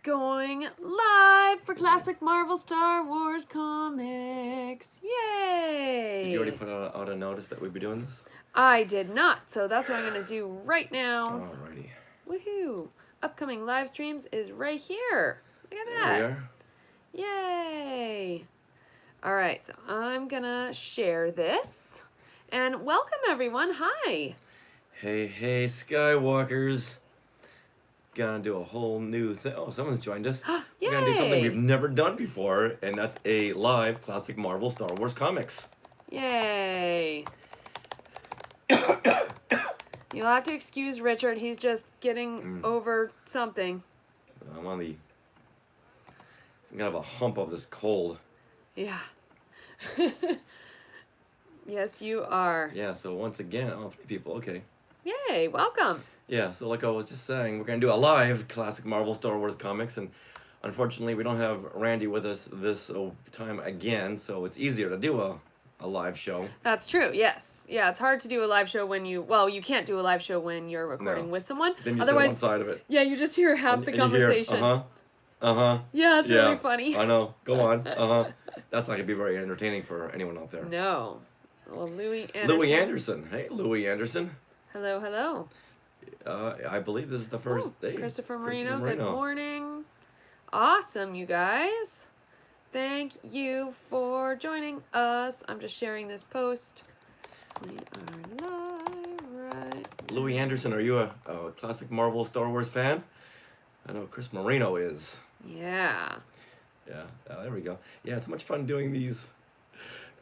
Going live for classic Marvel Star Wars comics. Yay! Did you already put out a notice that we'd be doing this? I did not, so that's what I'm going to do right now. Alrighty. Woohoo! Upcoming live streams is right here. Look at that. There we are. Yay! Alright, so I'm going to share this. And welcome everyone. Hi! Hey, Skywalkers. Gonna do a whole new thing. Oh, someone's joined us. We're gonna do something we've never done before, and that's a live classic Marvel Star Wars comics. Yay! You'll have to excuse Richard. He's just getting over something. I'm on some kind of a hump of this cold. Yeah. Yes, you are. Yeah, so once again, oh, 3 people, okay. Yay, welcome. Yeah, so like I was just saying, we're going to do a live classic Marvel Star Wars comics, and unfortunately we don't have Randy with us this time again, so it's easier to do a live show. That's true, yes. Yeah, it's hard to do a live show when you can't do a live show when you're recording with someone. Then you Otherwise, sit on one side of it. Yeah, you just hear half the conversation. Yeah, it's really funny. I know. Go on. That's not going to be very entertaining for anyone out there. No. Well, Louis Anderson. Hey, Louis Anderson. Hello, hello. I believe this is the first day. Christopher Marino, good morning. Awesome, you guys. Thank you for joining us. I'm just sharing this post. We are live right Louis Anderson, are you a classic Marvel Star Wars fan? I know Chris Marino is. Yeah. Yeah, there we go. Yeah, it's much fun doing these.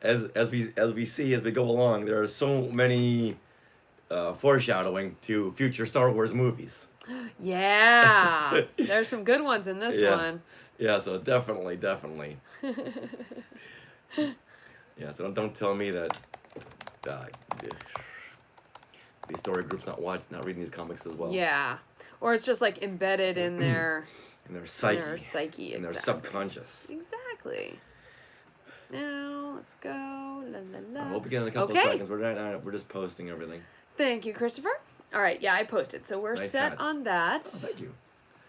As we see as we go along, there are so many foreshadowing to future Star Wars movies. Yeah, there's some good ones in this one. Yeah, so definitely. Yeah, so don't tell me that the story group's not reading these comics as well. Yeah, or it's just like embedded in their psyche, in their subconscious. Exactly. Now let's go. La, la, la. We'll begin in a couple of seconds. We're just posting everything. Thank you, Christopher. All right, yeah, I posted, so we're set hats. on that. Oh, thank you.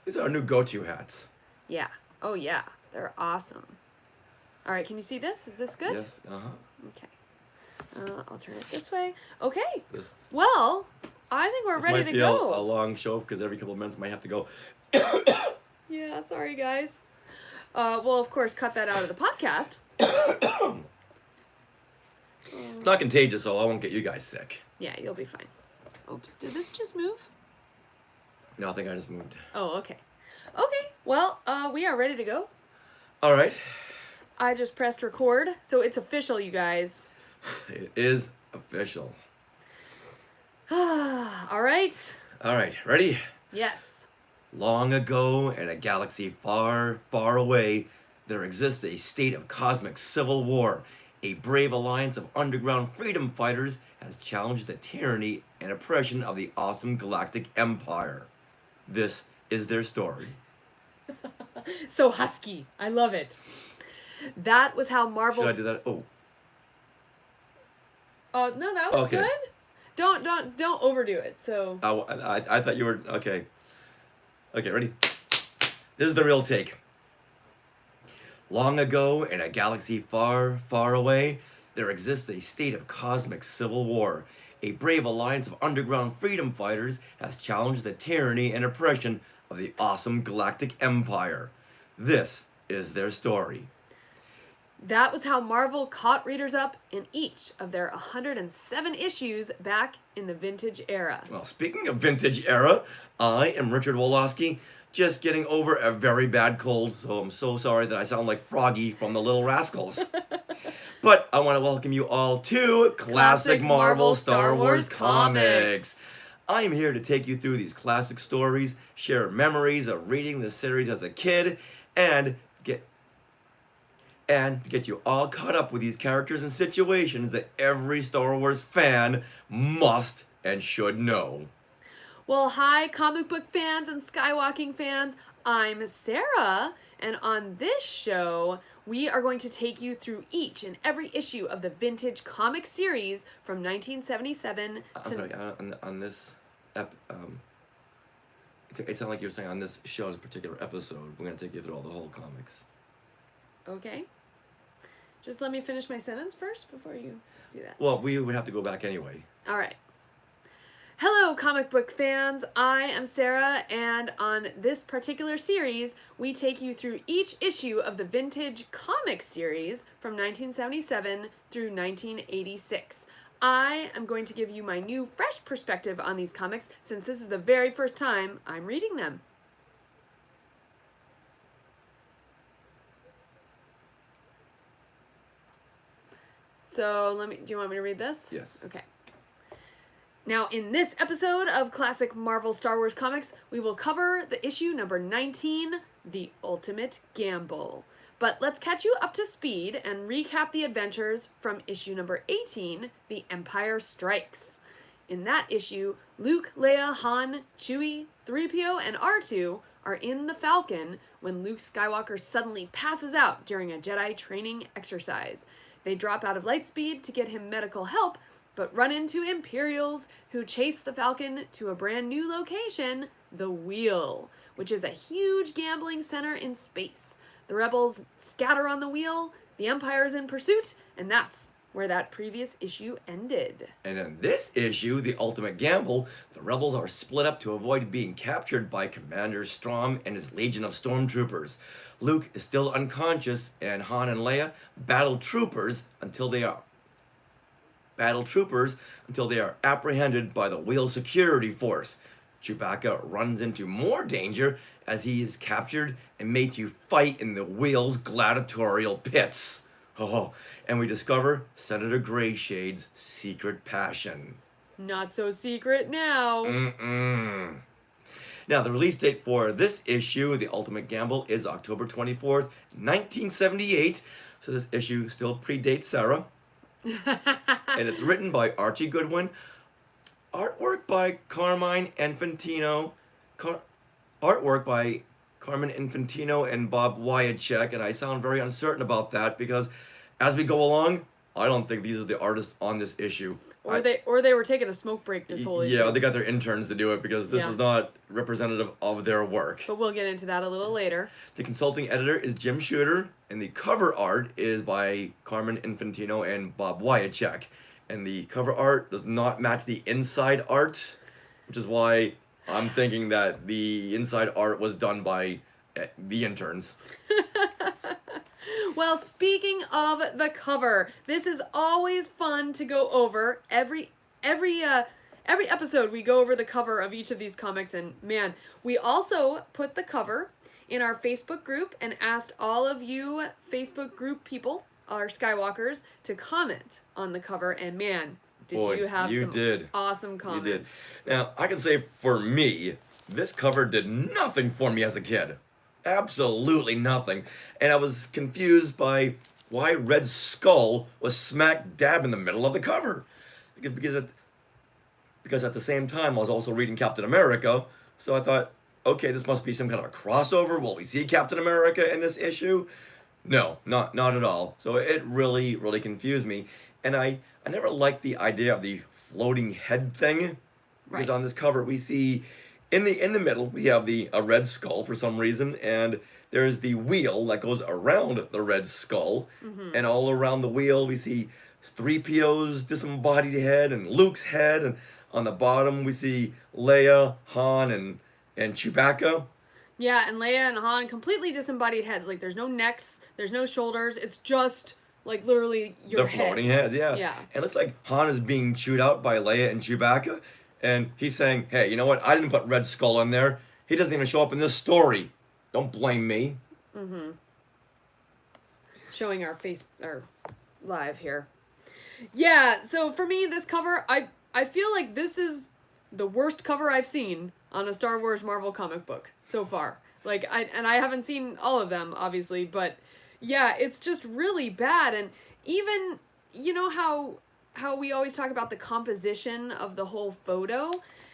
These are our new go-to hats. Yeah. Oh, yeah. They're awesome. All right, can you see this? Is this good? Yes. Okay. I'll turn it this way. Okay. Well, I think we're ready to go. This might be a long show because every couple of minutes might have to go. Yeah, sorry, guys. We'll, of course, cut that out of the podcast. It's not contagious, so I won't get you guys sick. Yeah, you'll be fine. Oops, did this just move? No, I think I just moved. Oh, okay. Okay, well, we are ready to go. All right. I just pressed record, so it's official, you guys. It is official. All right. All right, ready? Yes. Long ago, in a galaxy far, far away, there exists a state of cosmic civil war. A brave alliance of underground freedom fighters has challenged the tyranny and oppression of the awesome galactic empire. This is their story. So husky. I love it. That was how Marvel... Should I do that? Oh. No, that was good. Don't overdo it. So. I thought you were okay. Okay, ready? This is the real take. Long ago, in a galaxy far, far away, there exists a state of cosmic civil war. A brave alliance of underground freedom fighters has challenged the tyranny and oppression of the awesome galactic empire. This is their story. That was how Marvel caught readers up in each of their 107 issues back in the vintage era. Well, speaking of vintage era, I am Richard Wolosky, just getting over a very bad cold, so I'm so sorry that I sound like Froggy from the Little Rascals. But I want to welcome you all to Classic Marvel Star Wars Comics. I am here to take you through these classic stories, share memories of reading the series as a kid, and get you all caught up with these characters and situations that every Star Wars fan must and should know. Well, hi, comic book fans and skywalking fans. I'm Sarah, and on this show, we are going to take you through each and every issue of the vintage comic series from 1977 to... on this It's not like you're saying on this show, this particular episode, we're going to take you through all the whole comics. Okay. Just let me finish my sentence first before you do that. Well, we would have to go back anyway. All right. Hello, comic book fans. I am Sarah, and on this particular series, we take you through each issue of the Vintage Comics series from 1977 through 1986. I am going to give you my new, fresh perspective on these comics since this is the very first time I'm reading them. So do you want me to read this? Yes. Okay. Now, in this episode of Classic Marvel Star Wars Comics, we will cover the issue number 19, The Ultimate Gamble. But let's catch you up to speed and recap the adventures from issue number 18, The Empire Strikes. In that issue, Luke, Leia, Han, Chewie, 3PO, and R2 are in the Falcon when Luke Skywalker suddenly passes out during a Jedi training exercise. They drop out of lightspeed to get him medical help, but run into Imperials who chase the Falcon to a brand new location, the Wheel, which is a huge gambling center in space. The rebels scatter on the Wheel, the Empire's in pursuit, and that's where that previous issue ended. And in this issue, The Ultimate Gamble, the rebels are split up to avoid being captured by Commander Strom and his legion of stormtroopers. Luke is still unconscious, and Han and Leia battle troopers until they are apprehended by the Wheel security force. Chewbacca runs into more danger as he is captured and made to fight in the Wheel's gladiatorial pits. Oh, and we discover Senator Grayshade's secret passion. Not so secret now. Now, the release date for this issue, The Ultimate Gamble, is October 24th, 1978. So this issue still predates Sarah. And it's written by Archie Goodwin. Artwork by Carmine Infantino. Artwork by Carmen Infantino and Bob Wyacek. And I sound very uncertain about that because as we go along, I don't think these are the artists on this issue. Or they were taking a smoke break this whole issue. Yeah, they got their interns to do it because this is not representative of their work. But we'll get into that a little later. The consulting editor is Jim Shooter, and the cover art is by Carmen Infantino and Bob Wyacek. And the cover art does not match the inside art, which is why I'm thinking that the inside art was done by the interns. Well, speaking of the cover, this is always fun to go over. Every episode we go over the cover of each of these comics, and man, we also put the cover in our Facebook group and asked all of you Facebook group people, our Skywalkers, to comment on the cover, and man, did you have some awesome comments. You did. Now, I can say for me, this cover did nothing for me as a kid. Absolutely nothing. And I was confused by why Red Skull was smack dab in the middle of the cover. Because at the same time, I was also reading Captain America, so I thought, okay, this must be some kind of a crossover. Will we see Captain America in this issue? No, not at all. So it really, really confused me. And I never liked the idea of the floating head thing. Because on this cover, we see in the middle, we have a Red Skull for some reason, and there's the wheel that goes around the Red Skull. Mm-hmm. And all around the wheel, we see 3PO's disembodied head and Luke's head. And on the bottom, we see Leia, Han, and Chewbacca. Yeah, and Leia and Han, completely disembodied heads. Like, there's no necks, there's no shoulders. It's just, like, literally your head. The floating heads, yeah. Yeah. And it looks like Han is being chewed out by Leia and Chewbacca. And he's saying, hey, you know what? I didn't put Red Skull in there. He doesn't even show up in this story. Don't blame me. Mm-hmm. Showing our live here. Yeah, so for me, this cover, I feel like this is the worst cover I've seen on a Star Wars Marvel comic book so far. Like, I haven't seen all of them, obviously, but yeah, it's just really bad. And even, you know how we always talk about the composition of the whole photo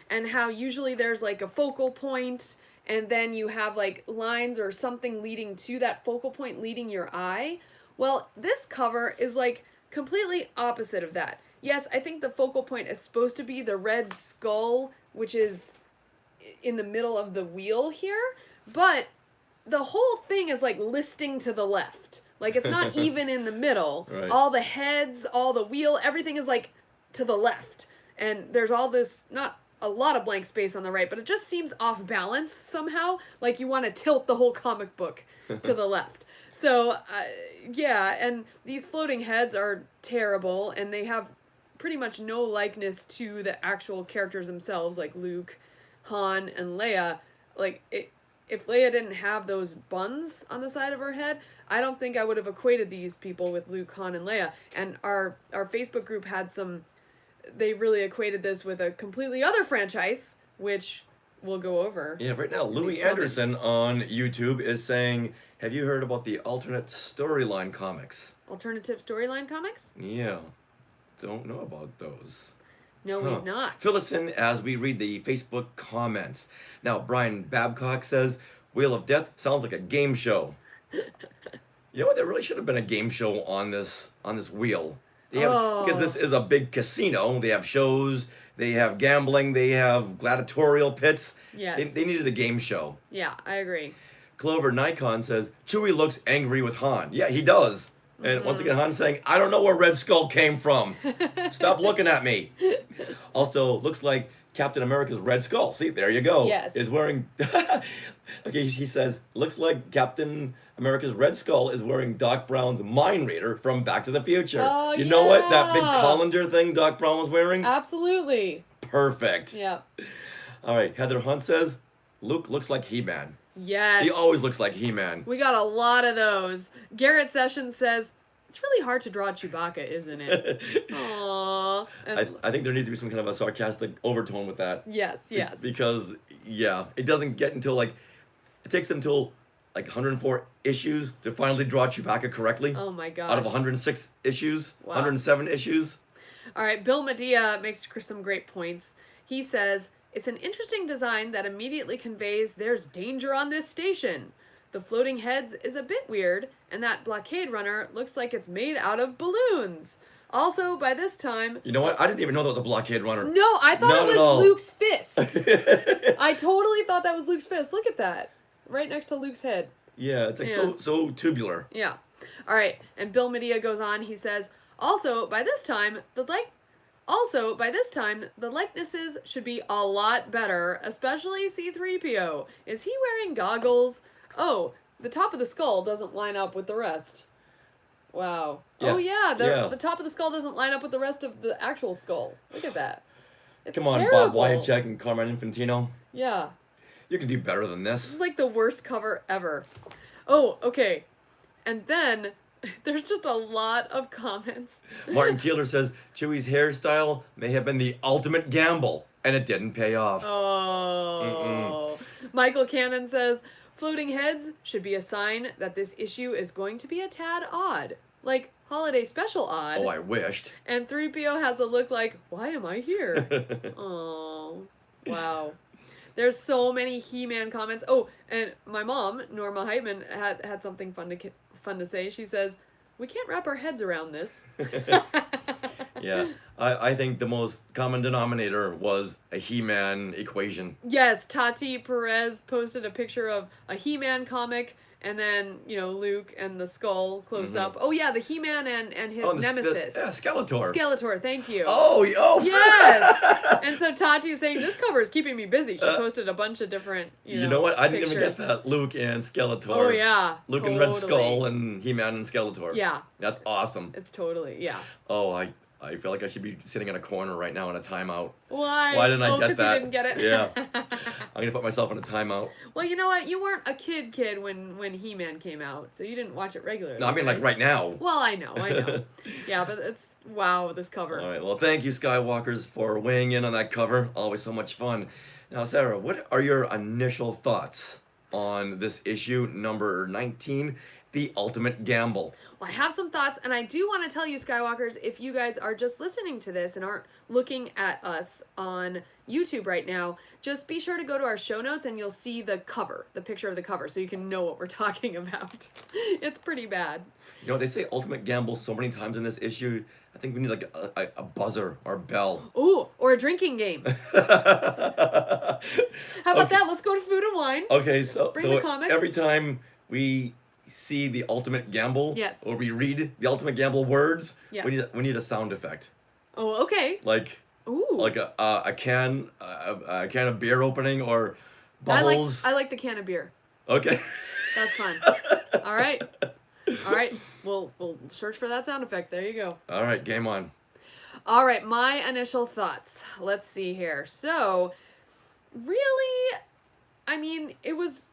and how usually there's like a focal point and then you have like lines or something leading to that focal point leading your eye. Well, this cover is like completely opposite of that. Yes, I think the focal point is supposed to be the Red Skull, which is in the middle of the wheel here, but the whole thing is like listing to the left. Like it's not even in the middle. Right. All the heads, all the wheel, everything is like to the left. And there's all this, not a lot of blank space on the right, but it just seems off balance somehow. Like you want to tilt the whole comic book to the left. So, yeah, and these floating heads are terrible, and they have pretty much no likeness to the actual characters themselves, like Luke, Han, and Leia. Like, if Leia didn't have those buns on the side of her head, I don't think I would have equated these people with Luke, Han, and Leia. And our Facebook group had some... They really equated this with a completely other franchise, which we'll go over. Yeah, right now, Louis Anderson on YouTube is saying, have you heard about the alternate storyline comics? Alternative storyline comics? Yeah, don't know about those. No, we've not. Fill us in as we read the Facebook comments. Now, Brian Babcock says, Wheel of Death sounds like a game show. You know what? There really should have been a game show on this wheel. They have, because this is a big casino. They have shows, they have gambling, they have gladiatorial pits. Yes. They needed a game show. Yeah, I agree. Clover Nikon says, Chewie looks angry with Han. Yeah, he does. And once again, Han's saying, I don't know where Red Skull came from. Stop looking at me. Also, looks like Captain America's Red Skull. See, there you go. Yes. Is wearing... Okay, he says, looks like Captain America's Red Skull is wearing Doc Brown's Mind Reader from Back to the Future. Oh, you know what? That big yeah. colander thing Doc Brown was wearing? Absolutely. Perfect. Yeah. All right, Heather Hunt says, Luke looks like He-Man. Yes. He always looks like He-Man. We got a lot of those. Garrett Sessions says, it's really hard to draw Chewbacca, isn't it? Aww. And I think there needs to be some kind of a sarcastic overtone with that. yes, yes. Because, yeah, it doesn't get until, like, it takes them until, like, 104 issues to finally draw Chewbacca correctly. Oh my gosh. Out of 106 issues, Wow. 107 issues. All right, Bill Medea makes some great points. He says, it's an interesting design that immediately conveys there's danger on this station. The floating heads is a bit weird, and that blockade runner looks like it's made out of balloons. Also, by this time... You know what? I didn't even know that was a blockade runner. No, I thought Not it at all. was Luke's fist. I totally thought that was Luke's fist. Look at that. Right next to Luke's head. Yeah, it's like Yeah. so tubular. Yeah. All right, and Bill Medea goes on. He says, also, by this time, the likenesses should be a lot better, especially C-3PO. Is he wearing goggles? Oh, the top of the skull doesn't line up with the rest. Wow. Yeah. Oh, yeah, Yeah. the top of the skull doesn't line up with the rest of the actual skull. Look at that. It's Come on, terrible. Bob Wyacek and Carmine Infantino. Yeah. You can do better than This this. is like the worst cover ever. Oh, okay. And then there's just a lot of comments. Martin Keeler says Chewie's hairstyle may have been the ultimate gamble, and it didn't pay off. Oh. Michael Cannon says, floating heads should be a sign that this issue is going to be a tad odd. Like, holiday special odd. Oh, I wished. And 3PO has a look like, why am I here? Oh, wow. There's so many He-Man comments. Oh, and my mom, Norma Heitman, had something fun to say. She says, we can't wrap our heads around this. Yeah, I think the most common denominator was a He-Man equation. Yes, Tati Perez posted a picture of a He-Man comic, and then, Luke and the skull close up. Oh, yeah, the He-Man and his nemesis. Skeletor. Skeletor, thank you. Oh, Yes! And so Tati is saying, this cover is keeping me busy. She posted a bunch of different, You know what? I didn't even get pictures. that. Luke and Skeletor. Oh, yeah. Luke and Red Skull and He-Man and Skeletor. Yeah. That's awesome. It's totally, yeah. Oh, I feel like I should be sitting in a corner right now in a timeout. Why? Why didn't I get 'cause that? you didn't get it? Yeah. I'm gonna put myself in a timeout. Well, you know what? You weren't a kid when He-Man came out, so you didn't watch it regularly. No, I mean like right now. Well, I know. Yeah, but it's, wow, this cover. All right. Well, thank you, Skywalkers, for weighing in on that cover. Always so much fun. Now, Sarah, what are your initial thoughts on this issue number 19, The Ultimate Gamble? Well, I have some thoughts, and I do want to tell you, Skywalkers, if you guys are just listening to this and aren't looking at us on YouTube right now, just be sure to go to our show notes and you'll see the cover, the picture of the cover, so you can know what we're talking about. It's pretty bad. You know, they say ultimate gamble so many times in this issue. I think we need like a buzzer or a bell. Ooh, or a drinking game. How about that? Let's go to food and wine. Okay, so Bring the comic. Every time we see the ultimate gamble, yes, or we read the ultimate gamble words, yeah, we need a sound effect. Oh, okay. Like, ooh, like a can of beer opening or bubbles. I like the can of beer. Okay. That's fun. All right. All right. We'll search for that sound effect. There you go. All right, game on. All right, my initial thoughts. Let's see here. So, really, I mean, there was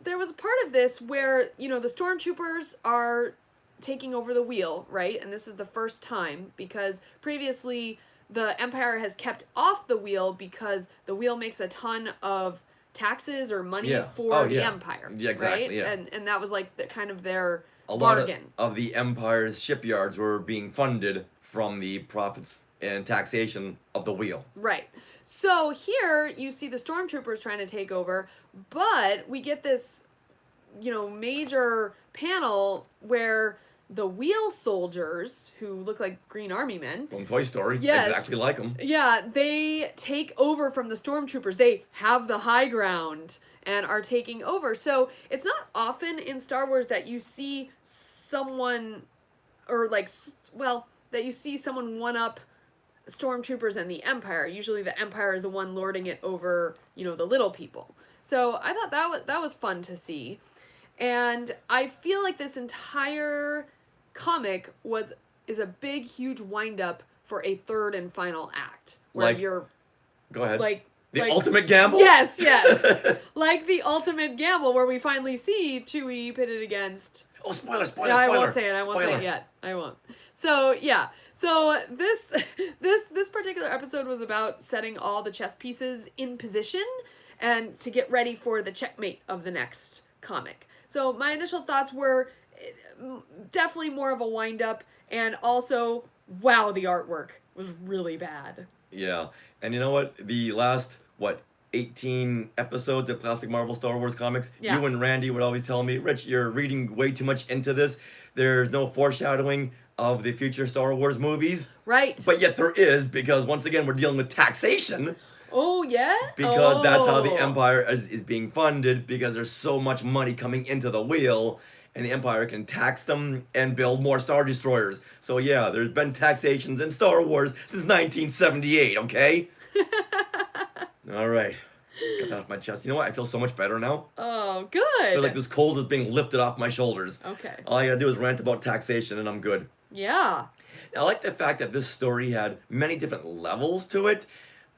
a part of this where, you know, the stormtroopers are taking over the wheel, right? And this is the first time because previously the Empire has kept off the wheel because the wheel makes a ton of taxes or money for the Empire. Yeah, exactly. Right? Yeah. And that was like kind of their a bargain. lot of the Empire's shipyards were being funded from the profits and taxation of the wheel. Right. So here you see the stormtroopers trying to take over, but we get this, you know, major panel where the wheel soldiers, who look like Green Army men. From Toy Story. Yes. Exactly like them. Yeah, they take over from the stormtroopers. They have the high ground and are taking over. So it's not often in Star Wars that you see someone, or like, well, that you see someone one up stormtroopers and the Empire. Usually the Empire is the one lording it over, you know, the little people. So I thought that was fun to see. And I feel like this entire comic is a big, huge wind-up for a third and final act. Where you're... Go ahead. Like... The ultimate gamble? Yes, yes. Like the ultimate gamble where we finally see Chewie pitted against... Oh, spoiler. Yeah, I won't say it. I won't say it yet. I won't. So, yeah. So this particular episode was about setting all the chess pieces in position and to get ready for the checkmate of the next comic. So my initial thoughts were definitely more of a wind-up, and also, wow, the artwork was really bad. Yeah, and you know what? The last, 18 episodes of classic Marvel Star Wars comics, you and Randy would always tell me, Rich, you're reading way too much into this. There's no foreshadowing of the future Star Wars movies. Right. But yet there is, because once again, we're dealing with taxation. Oh, yeah? Because that's how the Empire is being funded, because there's so much money coming into the wheel, and the Empire can tax them and build more Star Destroyers. So yeah, there's been taxations in Star Wars since 1978, okay? All right. Get that off my chest. You know what? I feel so much better now. Oh, good. I feel like this cold is being lifted off my shoulders. Okay. All I gotta do is rant about taxation and I'm good. Yeah. I like the fact that this story had many different levels to it,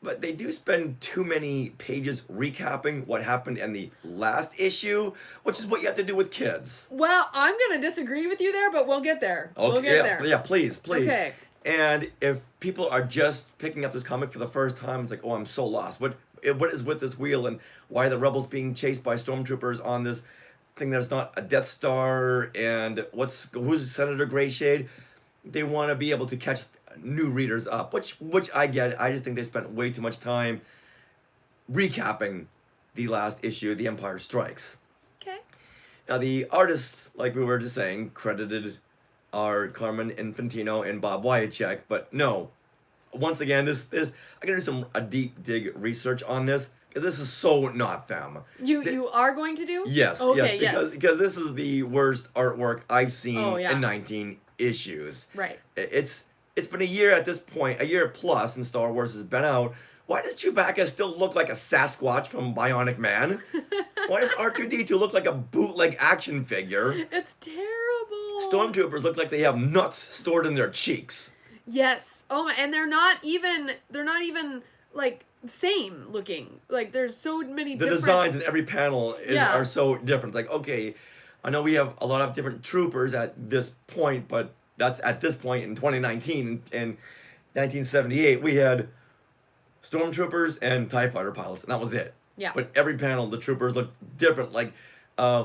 but they do spend too many pages recapping what happened in the last issue, which is what you have to do with kids. Well, I'm going to disagree with you there, but we'll get there. Okay, we'll get there. Yeah, please. Okay. And if people are just picking up this comic for the first time, it's like, oh, I'm so lost. What is with this wheel, and why are the rebels being chased by stormtroopers on this thing that's not a Death Star, and who's Senator Greyshade? They want to be able to catch new readers up, which I get. I just think they spent way too much time recapping the last issue, The Empire Strikes. Okay. Now the artists, like we were just saying, credited are Carmen Infantino and Bob Wyacek, but no. Once again, this I gotta do a deep dig research on this, because this is so not them. You are going to do? Yes, okay, yes, because this is the worst artwork I've seen in 19 issues. Right. It's been a year at this point, a year plus, and Star Wars has been out. Why does Chewbacca still look like a Sasquatch from Bionic Man? Why does R2-D2 look like a bootleg action figure? It's terrible. Stormtroopers look like they have nuts stored in their cheeks. Yes. Oh my, and they're not even like same looking. Like there's so many the different designs in every panel are so different. Like, okay, I know we have a lot of different troopers at this point, but that's at this point in 2019. In 1978, we had stormtroopers and TIE fighter pilots, and that was it. Yeah. But every panel, the troopers look different. Like,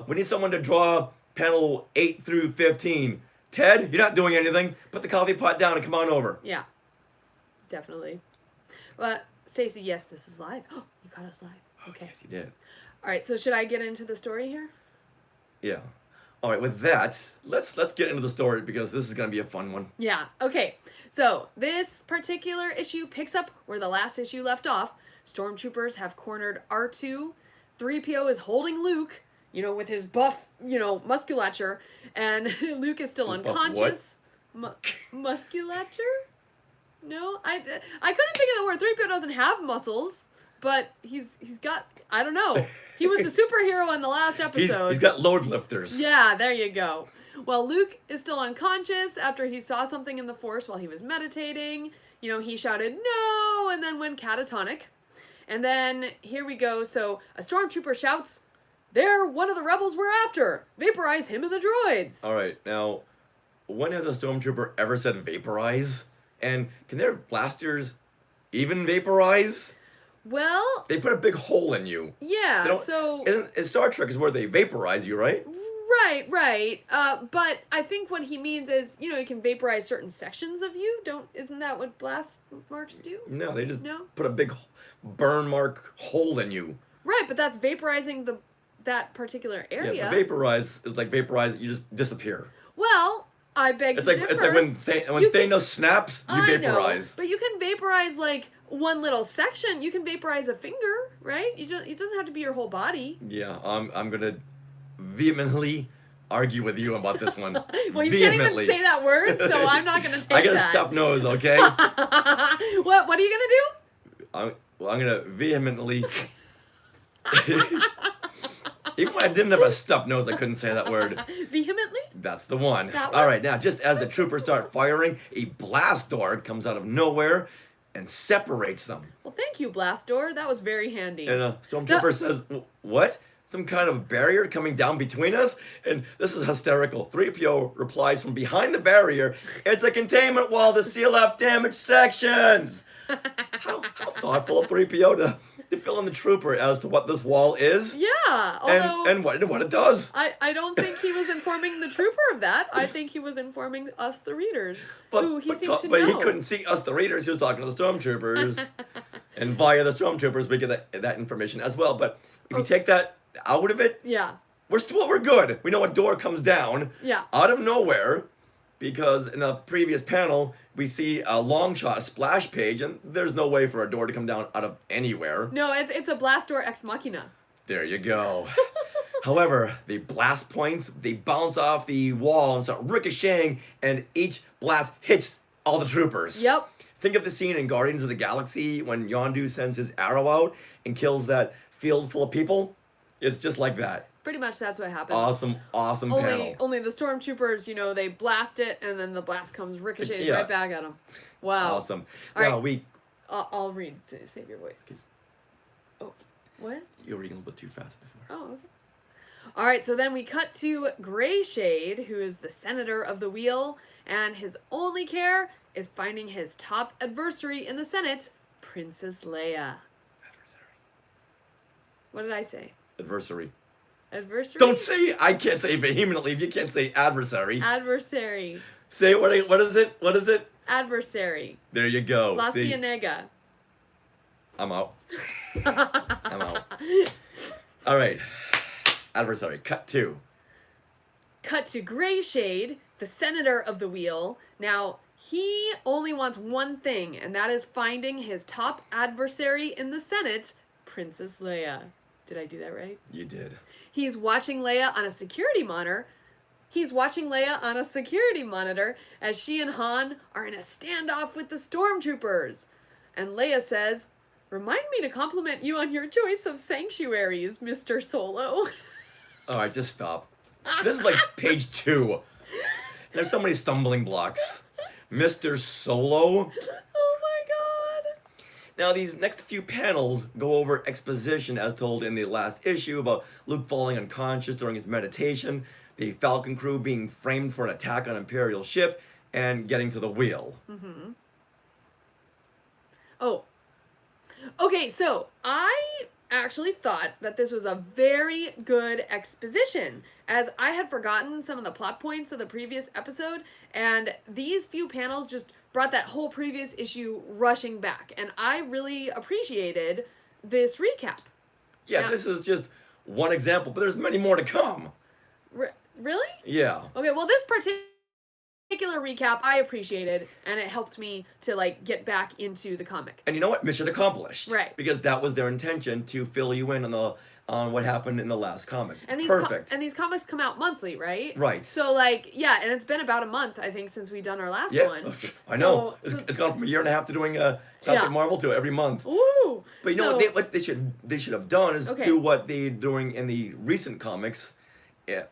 we need someone to draw panel 8 through 15. Ted, you're not doing anything. Put the coffee pot down and come on over. Yeah. Definitely. But Stacy, yes, this is live. Oh, you got us live. Okay. Yes, you did. All right, so should I get into the story here? Yeah. All right, with that, let's get into the story because this is going to be a fun one. Yeah, okay. So this particular issue picks up where the last issue left off. Stormtroopers have cornered R2. 3PO is holding Luke, with his buff, musculature, and Luke is still His buff unconscious. Musculature? No, I couldn't think of the word. 3PO doesn't have muscles, but he's got, I don't know. He was the superhero in the last episode. He's got load lifters. Yeah, there you go. Well, Luke is still unconscious after he saw something in the Force while he was meditating. He shouted, "No!" and then went catatonic. And then, here we go. So, a stormtrooper shouts, "They're one of the rebels we're after! Vaporize him and the droids!" All right, now, when has a stormtrooper ever said vaporize? And can their blasters even vaporize? Well... They put a big hole in you. Yeah, so... In Star Trek is where they vaporize you, right? Right. But I think what he means is, you can vaporize certain sections of you. Isn't that what blast marks do? No, they just put a big burn mark hole in you. Right, but that's vaporizing that particular area. Yeah, vaporize is like vaporize, you just disappear. Well, I beg to differ. It's like when Thanos snaps, you vaporize. But you can vaporize like one little section. You can vaporize a finger, right? It doesn't have to be your whole body. Yeah, I'm gonna vehemently argue with you about this one. Well, you can't even say that word, so I'm not gonna take that. I got a stuffed nose, okay? What are you gonna do? I'm gonna vehemently. Even when I didn't have a stuffed nose, I couldn't say that word. Vehemently? That's the one. That All one? right, now, just as the troopers start firing, a blast door comes out of nowhere and separates them. Well, thank you, Blast Door. That was very handy. And a stormtrooper says, "What? Some kind of barrier coming down between us?" And this is hysterical. 3PO replies from behind the barrier, "It's a containment wall to seal off damaged sections." How thoughtful of 3PO to fill in the trooper as to what this wall is. Yeah, although... And what it does. I don't think he was informing the trooper of that. I think he was informing us, the readers, who he seems to know. But he couldn't see us, the readers. He was talking to the stormtroopers. And via the stormtroopers, we get that information as well. But if you take that out of it, yeah, we're good. We know a door comes down out of nowhere, because in the previous panel we see a long shot, a splash page, and there's no way for a door to come down out of anywhere. No, it's a blast door ex machina. There you go. However, the blast points, they bounce off the wall and start ricocheting, and each blast hits all the troopers. Yep. Think of the scene in Guardians of the Galaxy when Yondu sends his arrow out and kills that field full of people. It's just like that. Pretty much that's what happens. Awesome panel. Only the stormtroopers, they blast it, and then the blast comes ricocheting right back at them. Wow. Awesome. All now right. I'll read. Save your voice. Oh, what? You were reading a little bit too fast before. Oh, okay. All right, so then we cut to Grayshade, who is the senator of the wheel, and his only care is finding his top adversary in the Senate, Princess Leia. Adversary. What did I say? Adversary. Adversary? Don't say, I can't say vehemently if you can't say adversary. Adversary. Say what is it? What is it? Adversary. There you go. La Cienega. I'm out. I'm out. All right. Adversary. Cut to Grayshade, the senator of the wheel. Now, he only wants one thing, and that is finding his top adversary in the Senate, Princess Leia. Did I do that right? You did. He's watching Leia on a security monitor. As she and Han are in a standoff with the stormtroopers. And Leia says, "Remind me to compliment you on your choice of sanctuaries, Mr. Solo." All right, just stop. This is like page 2. There's so many stumbling blocks. Mr. Solo. Oh my god. Now, these next few panels go over exposition as told in the last issue about Luke falling unconscious during his meditation, the Falcon crew being framed for an attack on Imperial ship, and getting to the wheel. Mm-hmm. Oh. Okay, so I actually thought that this was a very good exposition, as I had forgotten some of the plot points of the previous episode, and these few panels just brought that whole previous issue rushing back. And I really appreciated this recap. Yeah, Now- this is just one example, but there's many more to come. Really? Yeah. Okay, well, this particular recap I appreciated, and it helped me to, like, get back into the comic. And you know what? Mission accomplished. Right. Because that was their intention, to fill you in on what happened in the last comic. And these Perfect. and these comics come out monthly, right? Right. So, like, yeah, and it's been about a month, I think, since we done our last Yeah, one. I know. So- It's gone from a year and a half to doing classic Yeah. Marvel to every month. Ooh. But you know what they should have done is Okay. do what they're doing in the recent comics. Yeah.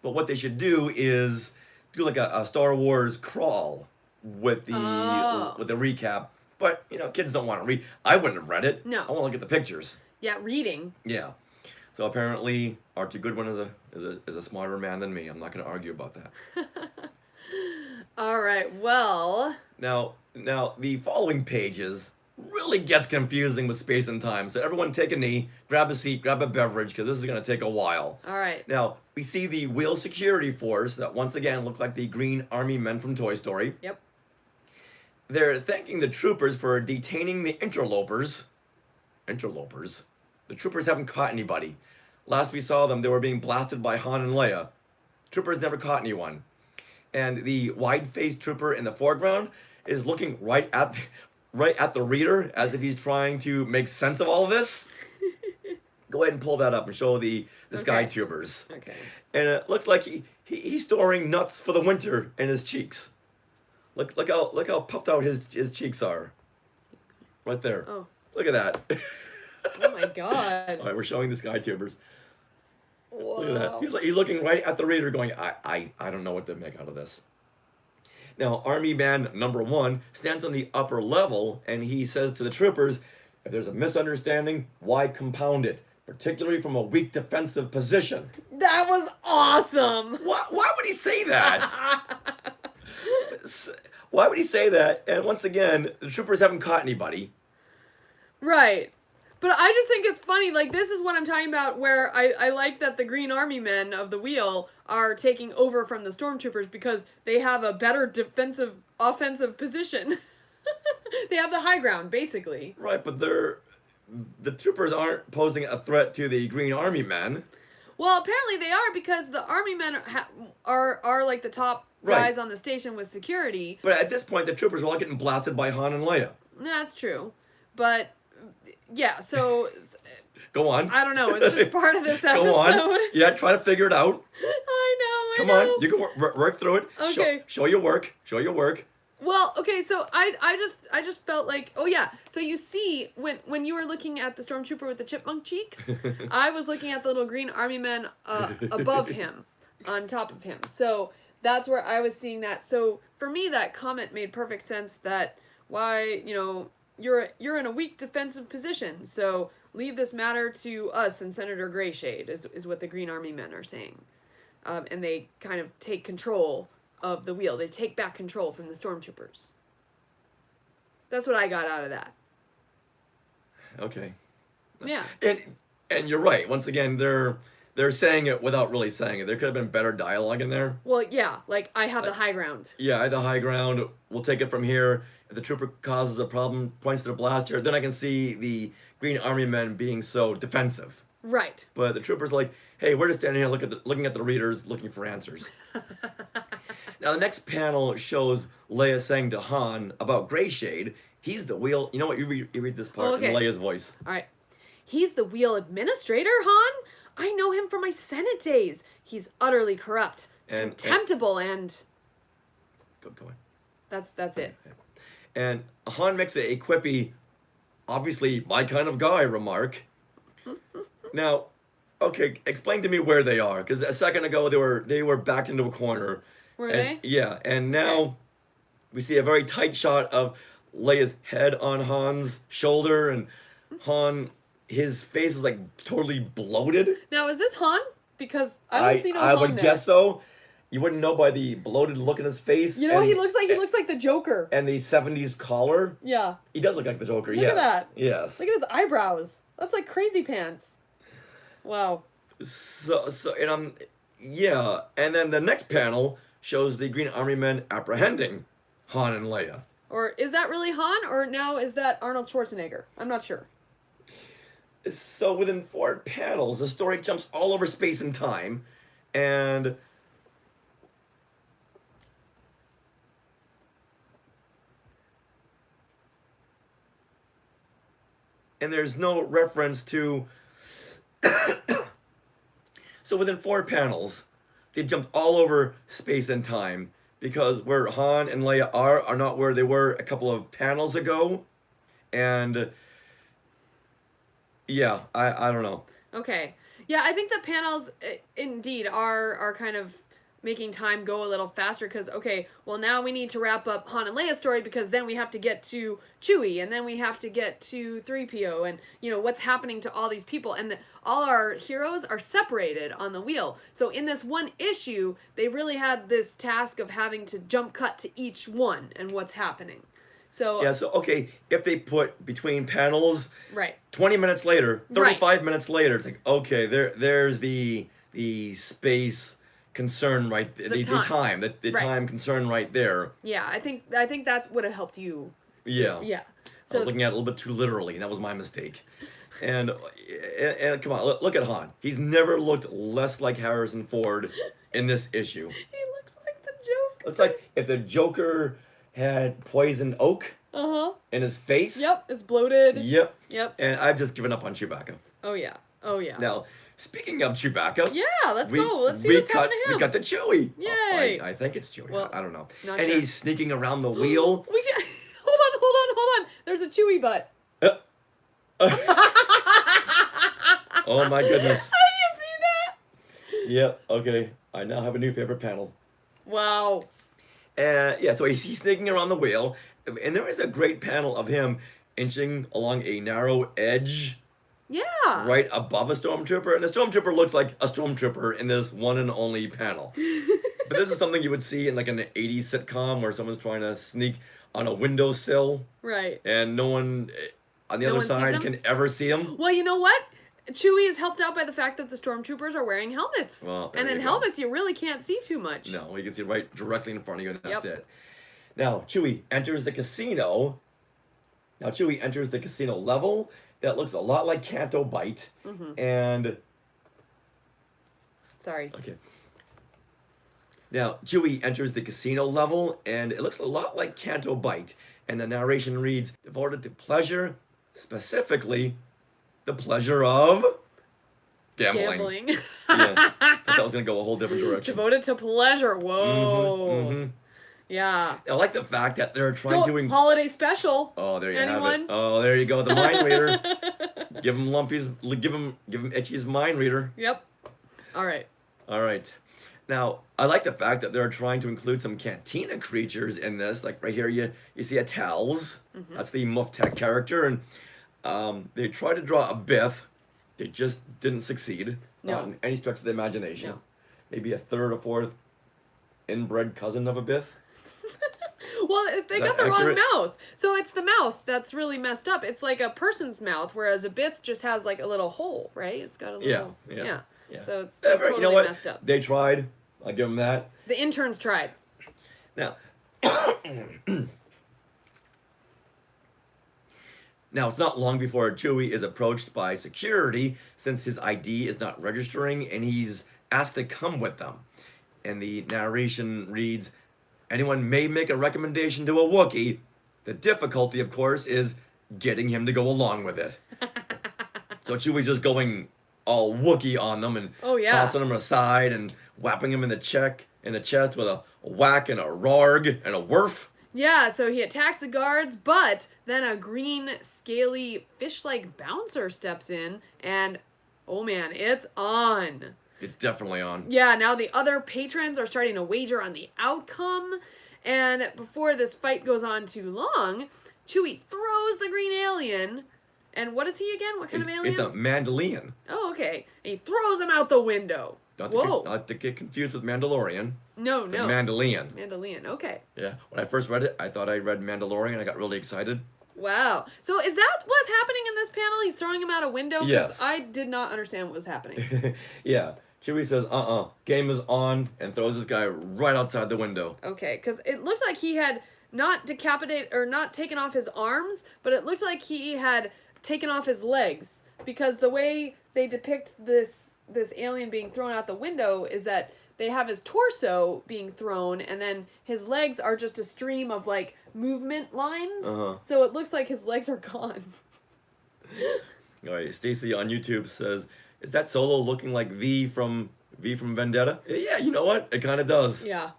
But what they should do is do like a Star Wars crawl with the recap. But you know, kids don't want to read. I wouldn't have read it. No. I want to look at the pictures. Yeah, reading. Yeah. So apparently, Archie Goodwin is a smarter man than me. I'm not going to argue about that. All right, well. Now the following pages really gets confusing with space and time. So everyone take a knee, grab a seat, grab a beverage, because this is going to take a while. All right. Now, we see the Wheel Security Force that once again look like the Green Army men from Toy Story. Yep. They're thanking the troopers for detaining the interlopers. Interlopers? The troopers haven't caught anybody. Last we saw them, they were being blasted by Han and Leia. Troopers never caught anyone. And the wide-faced trooper in the foreground is looking right at the reader as if he's trying to make sense of all of this. Go ahead and pull that up and show the Sky Tubers. Okay. And it looks like he's storing nuts for the winter in his cheeks. Look how puffed out his cheeks are. Right there. Oh. Look at that. Oh my god. All right, we're showing the Sky Tubers. Wow. Look at that. He's looking right at the reader going, I don't know what to make out of this. Now, Army Man number 1 stands on the upper level and he says to the troopers, if there's a misunderstanding, why compound it? Particularly from a weak defensive position. That was awesome. Why would he say that? Why would he say that? And once again, the troopers haven't caught anybody. Right. But I just think it's funny, like, this is what I'm talking about, where I like that the Green Army men of the Wheel are taking over from the Stormtroopers because they have a better offensive position. They have the high ground, basically. Right, but the troopers aren't posing a threat to the Green Army men. Well, apparently they are, because the Army men are like the top guys on the station with security. But at this point, the troopers are all getting blasted by Han and Leia. That's true. But, yeah, so... Go on. I don't know. It's just part of this episode. Go on. Yeah, try to figure it out. I know. Come on. You can work through it. Okay. Show your work. Show your work. Well, okay, so I just felt like, oh yeah, so you see, when you were looking at the Stormtrooper with the chipmunk cheeks, I was looking at the little Green Army men above him, on top of him. So that's where I was seeing that. So for me, that comment made perfect sense that why, you're in a weak defensive position, so leave this matter to us and Senator Grayshade, is what the Green Army men are saying. And they kind of take control of the Wheel. They take back control from the Stormtroopers. That's what I got out of that. Okay. Yeah. And you're right. Once again, they're saying it without really saying it. There could have been better dialogue in there. Well, yeah, like, I have the high ground. Yeah, I have the high ground. We'll take it from here. If the trooper causes a problem, points to the blaster, then I can see the Green Army men being so defensive. Right. But the trooper's like, hey, we're just standing here looking at the readers, looking for answers. Now, the next panel shows Leia saying to Han about Grayshade, he's the Wheel... You know what? You read this part in Leia's voice. All right. He's the Wheel Administrator, Han? I know him from my Senate days. He's utterly corrupt, contemptible, and... Go on. That's it. And Han makes a quippy, obviously my kind of guy remark. Now, okay, explain to me where they are, because a second ago they were backed into a corner. Were they? Yeah, and now we see a very tight shot of Leia's head on Han's shoulder, and Han, his face is like totally bloated. Now, is this Han? Because I don't see no Han I would guess so. You wouldn't know by the bloated look in his face. You know what he looks like? He looks like the Joker. And the 70s collar. Yeah. He does look like the Joker, Look yes. at that. Yes. Look at his eyebrows. That's like crazy pants. Wow. So and Yeah, and then the next panel shows the Green Army men apprehending Han and Leia. Or is that really Han, or now is that Arnold Schwarzenegger? I'm not sure. So within 4 panels, the story jumps all over space and time, and there's no reference to. So within 4 panels, they jumped all over space and time because where Han and Leia are not where they were a couple of panels ago, and yeah, I don't know. Okay. Yeah, I think the panels indeed are kind of making time go a little faster because, okay, well, now we need to wrap up Han and Leia's story because then we have to get to Chewie and then we have to get to 3PO and, you know, what's happening to all these people. And all our heroes are separated on the wheel. So in this one issue, they really had this task of having to jump cut to each one and what's happening. So yeah, so okay, if they put between panels, right, 20 minutes later, 35 right. minutes later, it's like, okay, there's the space concern right there, the time right. Time concern right there. Yeah, I think that would have helped you. Yeah. Yeah. So I was looking at it a little bit too literally, and that was my mistake. And come on, look at Han. He's never looked less like Harrison Ford in this issue. He looks like the Joker. Looks like if the Joker had poisoned oak in his face. Yep, it's bloated. Yep. Yep. And I've just given up on Chewbacca. Oh yeah. Oh yeah. Now, speaking of Chewbacca. Yeah, let's go. Let's see what's happening to him. We got the Chewie. Yay. I think it's Chewie. Well, I don't know. Not and sure. he's sneaking around the wheel. We can hold on. There's a Chewie butt. Oh my goodness. How do you see that? Yep, okay. I now have a new favorite panel. Wow. Yeah, so he's sneaking around the wheel, and there is a great panel of him inching along a narrow edge. Yeah. Right above a stormtrooper, and the stormtrooper looks like a stormtrooper in this one and only panel. But this is something you would see in like an 80s sitcom where someone's trying to sneak on a windowsill. Right. And no one on the other side can ever see him. Well, you know what? Chewie is helped out by the fact that the stormtroopers are wearing helmets. Well, and in helmets, you really can't see too much. No, you can see right directly in front of you, and that's it. Now, Chewie enters the casino. Now, Chewie enters the casino level that looks a lot like Canto Bight. And... Sorry. Okay. Now, Chewie enters the casino level, and it looks a lot like Canto Bight. And the narration reads, devoted to pleasure, specifically the pleasure of gambling. Yeah, I thought that was going to go a whole different direction. Devoted to pleasure. Whoa. Yeah. I like the fact that they're trying to... Holiday special. Oh, there you have it. Oh, there you go. The mind reader. Give him Lumpy's... Give him Itchy's mind reader. Yep. All right. All right. Now, I like the fact that they're trying to include some Cantina creatures in this. Like right here, you see a Tals. That's the Muftek character. And they tried to draw a Biff. They just didn't succeed. Not in any stretch of the imagination. No. Maybe a third or fourth inbred cousin of a Biff. Well, they got the wrong mouth. So it's the mouth that's really messed up. It's like a person's mouth, whereas a Biff just has like a little hole, right? It's got a little... Yeah. So it's totally messed up. They tried. I'll give them that. The interns tried. Now, it's not long before Chewie is approached by security since his ID is not registering, and he's asked to come with them. And the narration reads, anyone may make a recommendation to a Wookiee. The difficulty, of course, is getting him to go along with it. So Chewie's just going all Wookiee on them and tossing them aside and whapping them in the chest with a whack and a rarg and a wurf. Yeah, so he attacks the guards, but then a green, scaly, fish-like bouncer steps in, and oh man, it's on. It's definitely on. Yeah, now the other patrons are starting to wager on the outcome, and before this fight goes on too long, Chewie throws the green alien, and what is he again? What kind of alien? It's a Mandalorian. Oh, okay. And he throws him out the window. Not to get confused with Mandalorian. No. Mandalorian. Mandalorian, okay. Yeah, when I first read it, I thought I read Mandalorian. I got really excited. Wow. So is that what's happening in this panel? He's throwing him out a window? Yes. I did not understand what was happening. Yeah. Chewie says, game is on, and throws this guy right outside the window. Okay, because it looks like he had not decapitated or not taken off his arms, but it looked like he had taken off his legs, because the way they depict this alien being thrown out the window is that they have his torso being thrown, and then his legs are just a stream of like movement lines. So it looks like his legs are gone. All right, Stacy on YouTube says, "Is that Solo looking like V from Vendetta?" Yeah, you know what? It kind of does. Yeah.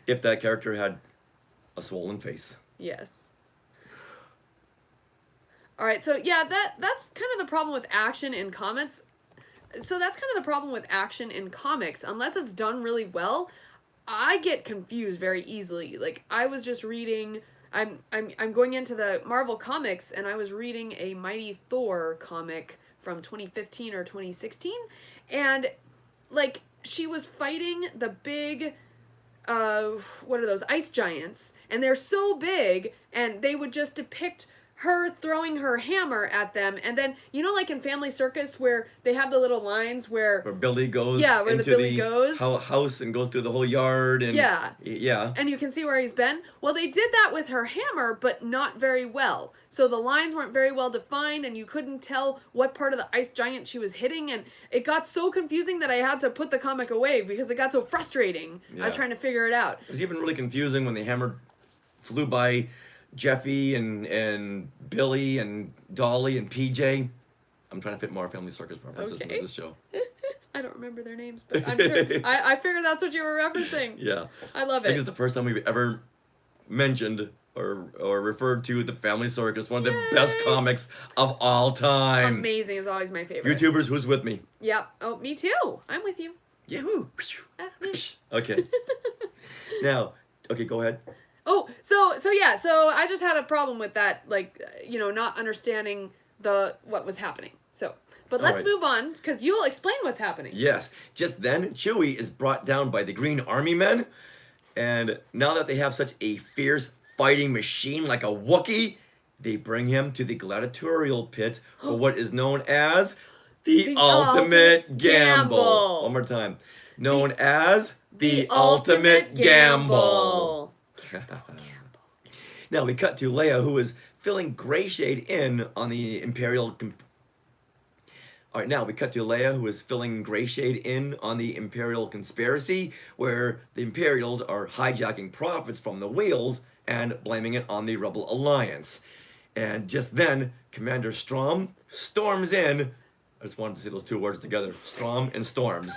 If that character had a swollen face. Yes. All right, so yeah, that's kind of the problem with action in comics. So that's kind of the problem with action in comics. Unless it's done really well, I get confused very easily. Like, I was just reading, I'm going into the Marvel comics, and I was reading a Mighty Thor comic from 2015 or 2016, and like, she was fighting the big what are those, ice giants, and they're so big, and they would just depict her throwing her hammer at them, and then, you know, like in Family Circus where they have the little lines where Billy goes where into the Billy goes house and goes through the whole yard, and yeah, and you can see where he's been. Well, they did that with her hammer, but not very well. So the lines weren't very well defined, and you couldn't tell what part of the ice giant she was hitting, and it got so confusing that I had to put the comic away because it got so frustrating. I was trying to figure it out. It was even really confusing when the hammer flew by Jeffy and Billy and Dolly and PJ. I'm trying to fit more Family Circus references into this show. I don't remember their names, but I'm sure I figured that's what you were referencing. Yeah. I love it. I think it's the first time we've ever mentioned or referred to the Family Circus, one of the best comics of all time. Amazing. It's always my favorite. YouTubers, who's with me? Yep. Oh, me too. I'm with you. Yahoo! Okay. Now, okay, go ahead. Oh, so I just had a problem with that, like, you know, not understanding what was happening. So, but let's move on, because you'll explain what's happening. Yes. Just then, Chewie is brought down by the Green Army men, and now that they have such a fierce fighting machine like a Wookiee, they bring him to the gladiatorial pit for what is known as the Ultimate Gamble. One more time. Known as the Ultimate Gamble. Now we cut to Leia, who is filling gray shade in on the Imperial. Now we cut to Leia, who is filling gray shade in on the Imperial conspiracy, where the Imperials are hijacking profits from the wheels and blaming it on the Rebel Alliance. And just then, Commander Strom storms in. I just wanted to say those two words together: Strom and storms.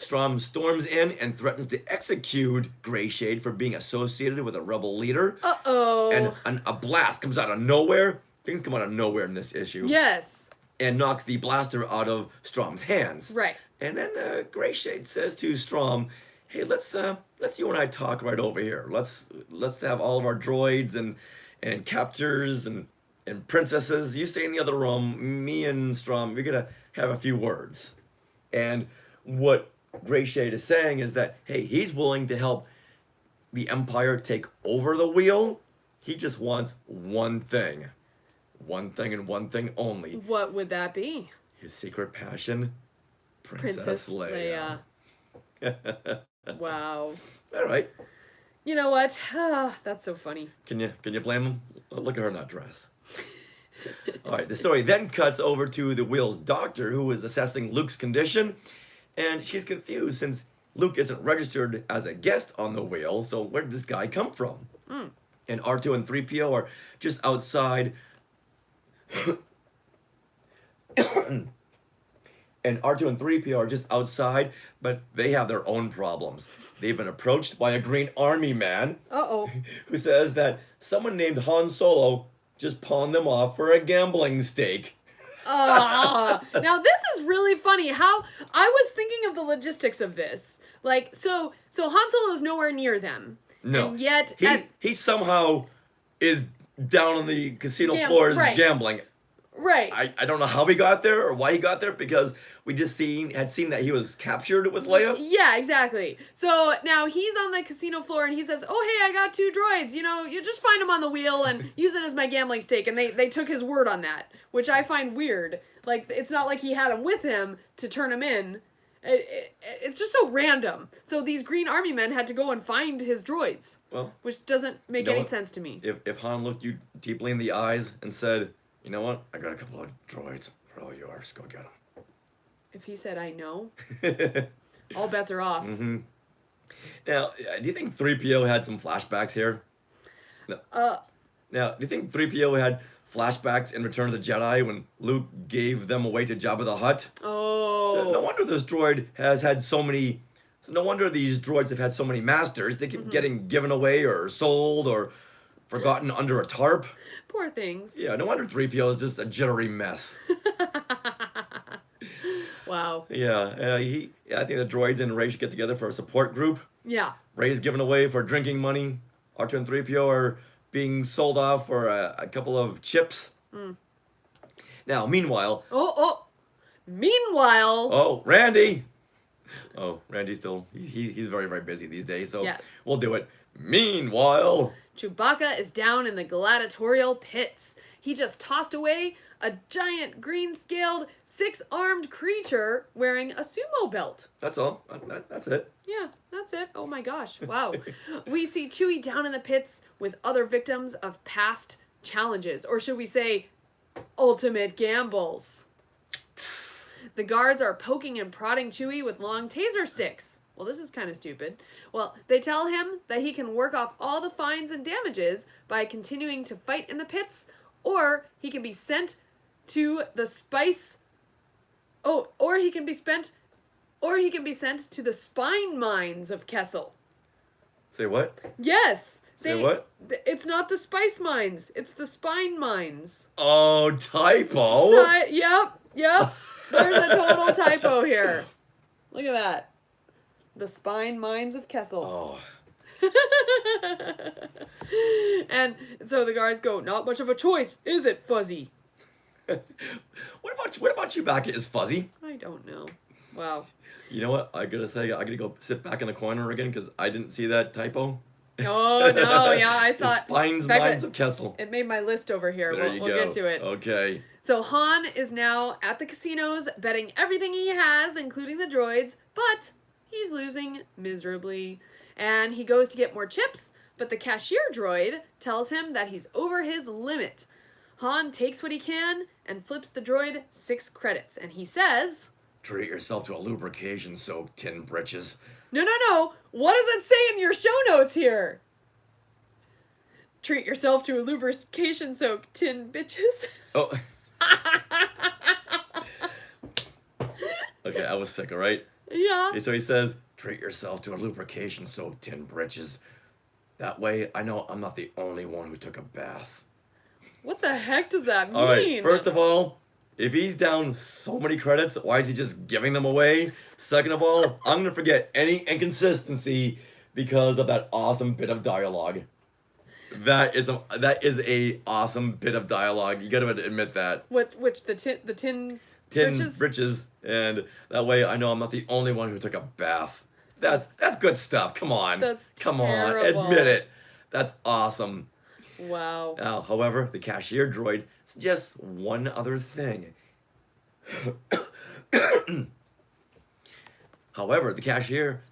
Strom storms in and threatens to execute Greyshade for being associated with a rebel leader. Uh-oh. And a blast comes out of nowhere. Things come out of nowhere in this issue. Yes. And knocks the blaster out of Strom's hands. Right. And then Greyshade says to Strom, "Hey, let's you and I talk right over here. Let's have all of our droids and captors and princesses. You stay in the other room. Me and Strom, we're gonna have a few words." And what Greyshade is saying is that, hey, he's willing to help the Empire take over the wheel. He just wants one thing. One thing and one thing only. What would that be? His secret passion, Princess Leia. Wow. All right. You know what? That's so funny. Can you blame him? Look at her in that dress. All right, the story then cuts over to the wheel's doctor, who is assessing Luke's condition. And she's confused since Luke isn't registered as a guest on the wheel, so where did this guy come from? And R2 and 3PO are just outside. And R2 and 3PO are just outside, but they have their own problems. They've been approached by a Green Army man. Who says that someone named Han Solo just pawned them off for a gambling stake. Now this is really funny. How I was thinking of the logistics of this. Like, so Han Solo is nowhere near them. No. And yet he somehow is down on the casino floors gambling. Right. I don't know how he got there or why he got there, because we just had seen that he was captured with Leia. Yeah, exactly. So now he's on the casino floor and he says, "Oh, hey, I got 2 droids. You know, you just find them on the wheel and use it as my gambling stake." And they took his word on that, which I find weird. Like, it's not like he had them with him to turn him in. It's just so random. So these Green Army men had to go and find his droids. Well, which doesn't make any sense to me. If Han looked you deeply in the eyes and said, "You know what? I got a couple of droids. They're all yours. Go get them." If he said, "I know," all bets are off. Mm-hmm. Now, do you think 3PO had some flashbacks here? No. Now, do you think 3PO had flashbacks in Return of the Jedi when Luke gave them away to Jabba the Hutt? Oh. So no wonder this droid has had so many... So no wonder these droids have had so many masters. They keep getting given away or sold or forgotten under a tarp. Poor things. Yeah, no wonder 3PO is just a jittery mess. Wow. Yeah, I think the droids and Rey should get together for a support group. Yeah. Rey's given away for drinking money. R2 and 3PO are being sold off for a couple of chips. Now, meanwhile... Meanwhile... Oh, Randy! Oh, Randy's still... He's very, very busy these days, so yes. We'll do it. Meanwhile... Chewbacca is down in the gladiatorial pits. He just tossed away a giant green-scaled, 6-armed creature wearing a sumo belt. That's all. That's it. Yeah, that's it. Oh my gosh. Wow. We see Chewie down in the pits with other victims of past challenges. Or should we say, ultimate gambles. The guards are poking and prodding Chewie with long taser sticks. Well, this is kind of stupid. Well, they tell him that he can work off all the fines and damages by continuing to fight in the pits, or he can be sent to the spice... Oh, or he can be sent to the spine mines of Kessel. Say what? Yes. Say what? It's not the spice mines. It's the spine mines. Oh, typo. Yep. There's a total typo here. Look at that. The spine mines of Kessel. Oh. And so the guards go, "Not much of a choice, is it, Fuzzy?" What about Chewbacca is Fuzzy? I don't know. Wow. You know what? I gotta go sit back in the corner again because I didn't see that typo. Oh no, yeah, I saw it. Spines mines of Kessel. It made my list over here. There We'll get to it. Okay. So Han is now at the casinos betting everything he has, including the droids, but he's losing miserably. And he goes to get more chips, but the cashier droid tells him that he's over his limit. Han takes what he can and flips the droid 6 credits, and he says... Treat yourself to a lubrication-soaked tin britches. No. What does it say in your show notes here? Treat yourself to a lubrication-soaked tin bitches. Oh. Okay, I was sick, all right? Yeah. Okay, so he says, treat yourself to a lubrication-soaked tin britches. That way, I know I'm not the only one who took a bath. What the heck does that mean? All right, first of all, if he's down so many credits, why is he just giving them away? Second of all, I'm going to forget any inconsistency because of that awesome bit of dialogue. That is a awesome bit of dialogue. You got to admit that. Which the tin britches, and that way I know I'm not the only one who took a bath. That's good stuff. Come on. Come terrible. on, admit it. That's awesome. Wow. Now, however, the cashier droid suggests one other thing. However, the cashier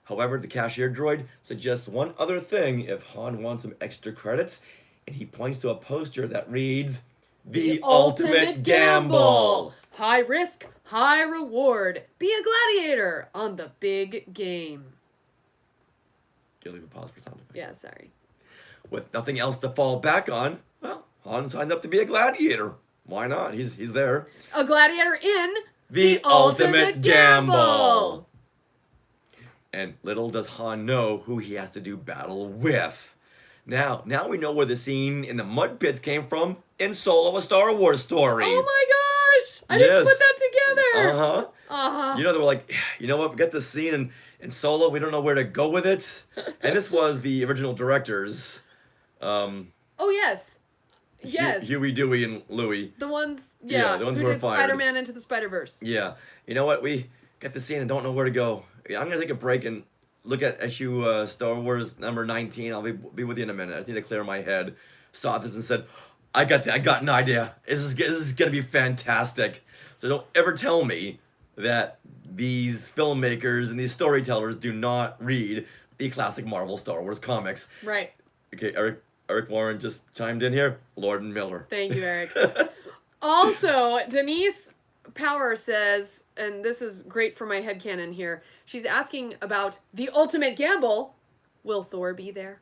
droid suggests one other thing if Han wants some extra credits, and he points to a poster that reads, "The Ultimate Gamble. High risk, high reward. Be a gladiator on the big game." Can you leave a pause for sound effect? Yeah, sorry. With nothing else to fall back on, well, Han signed up to be a gladiator. Why not? He's there. A gladiator in The Ultimate Gamble. And little does Han know who he has to do battle with. Now we know where the scene in the mud pits came from in Solo: A Star Wars Story. Oh my gosh! I didn't put that together. You know, they were like, you know what? We got this scene in Solo. We don't know where to go with it. And this was the original directors. Oh yes, Yes. Huey, Dewey, and Louie. The ones, Yeah, the ones who who were did fired. Spider-Man Into the Spider-Verse. Yeah. You know what? We got the scene and don't know where to go. Yeah, I'm gonna take a break and look at issue Star Wars number 19. I'll be with you in a minute. I just need to clear my head. Saw this and said, I got an idea. This is gonna be fantastic. So don't ever tell me that these filmmakers and these storytellers do not read the classic Marvel Star Wars comics. Right. Okay, Eric Warren just chimed in here. Lord and Miller. Thank you, Eric. Also, Denise Power says, and this is great for my headcanon here, she's asking about the ultimate gamble. Will Thor be there?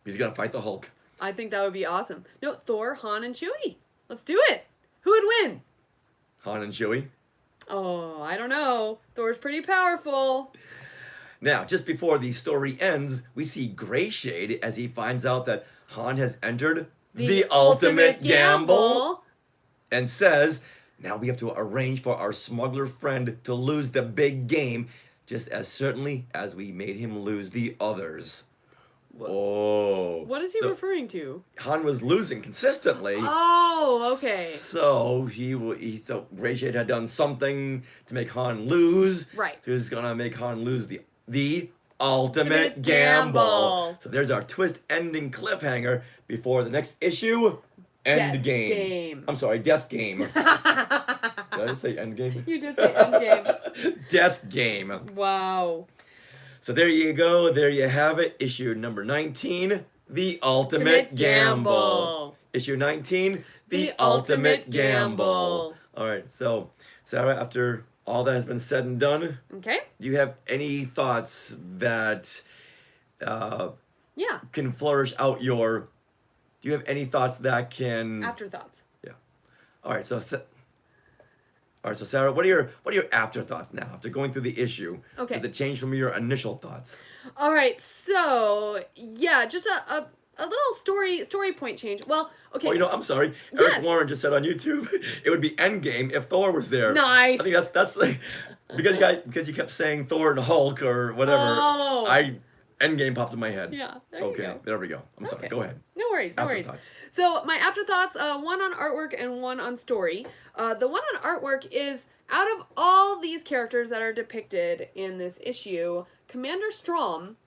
He's gonna fight the Hulk. I think that would be awesome. No, Thor, Han, and Chewie. Let's do it. Who would win? Han and Chewie. Oh, I don't know. Thor's pretty powerful. Now, just before the story ends, we see Greyshade as he finds out that Han has entered the ultimate gamble and says, now we have to arrange for our smuggler friend to lose the big game just as certainly as we made him lose the others. Oh. What is he referring to? Han was losing consistently. Oh, okay. So so Greyshade had done something to make Han lose. Right. He was gonna make Han lose the ultimate gamble. So there's our twist ending cliffhanger before the next issue. End game. I'm sorry, death game. Did I just say end game? You did say end game. Death game. Wow. So there you go. There you have it. Issue number 19, The Ultimate Gamble. Issue 19, The Ultimate Gamble. All right. So, Sarah, after all that has been said and done, okay, do you have any thoughts that can flourish out your... Do you have any thoughts that can... Afterthoughts. Yeah. All right. So Sarah, what are your afterthoughts now after going through the issue? Okay. Does it change from your initial thoughts? All right. So yeah, just a little story point change. Well, okay. Oh, I'm sorry. Yes. Eric Warren just said on YouTube it would be Endgame if Thor was there. Nice. I think that's like because you kept saying Thor and Hulk or whatever. Oh. Endgame popped in my head. Yeah. There okay. You go. There we go. I'm sorry. Go ahead. No worries. So my afterthoughts, one on artwork and one on story. The one on artwork is, out of all these characters that are depicted in this issue, Commander Strom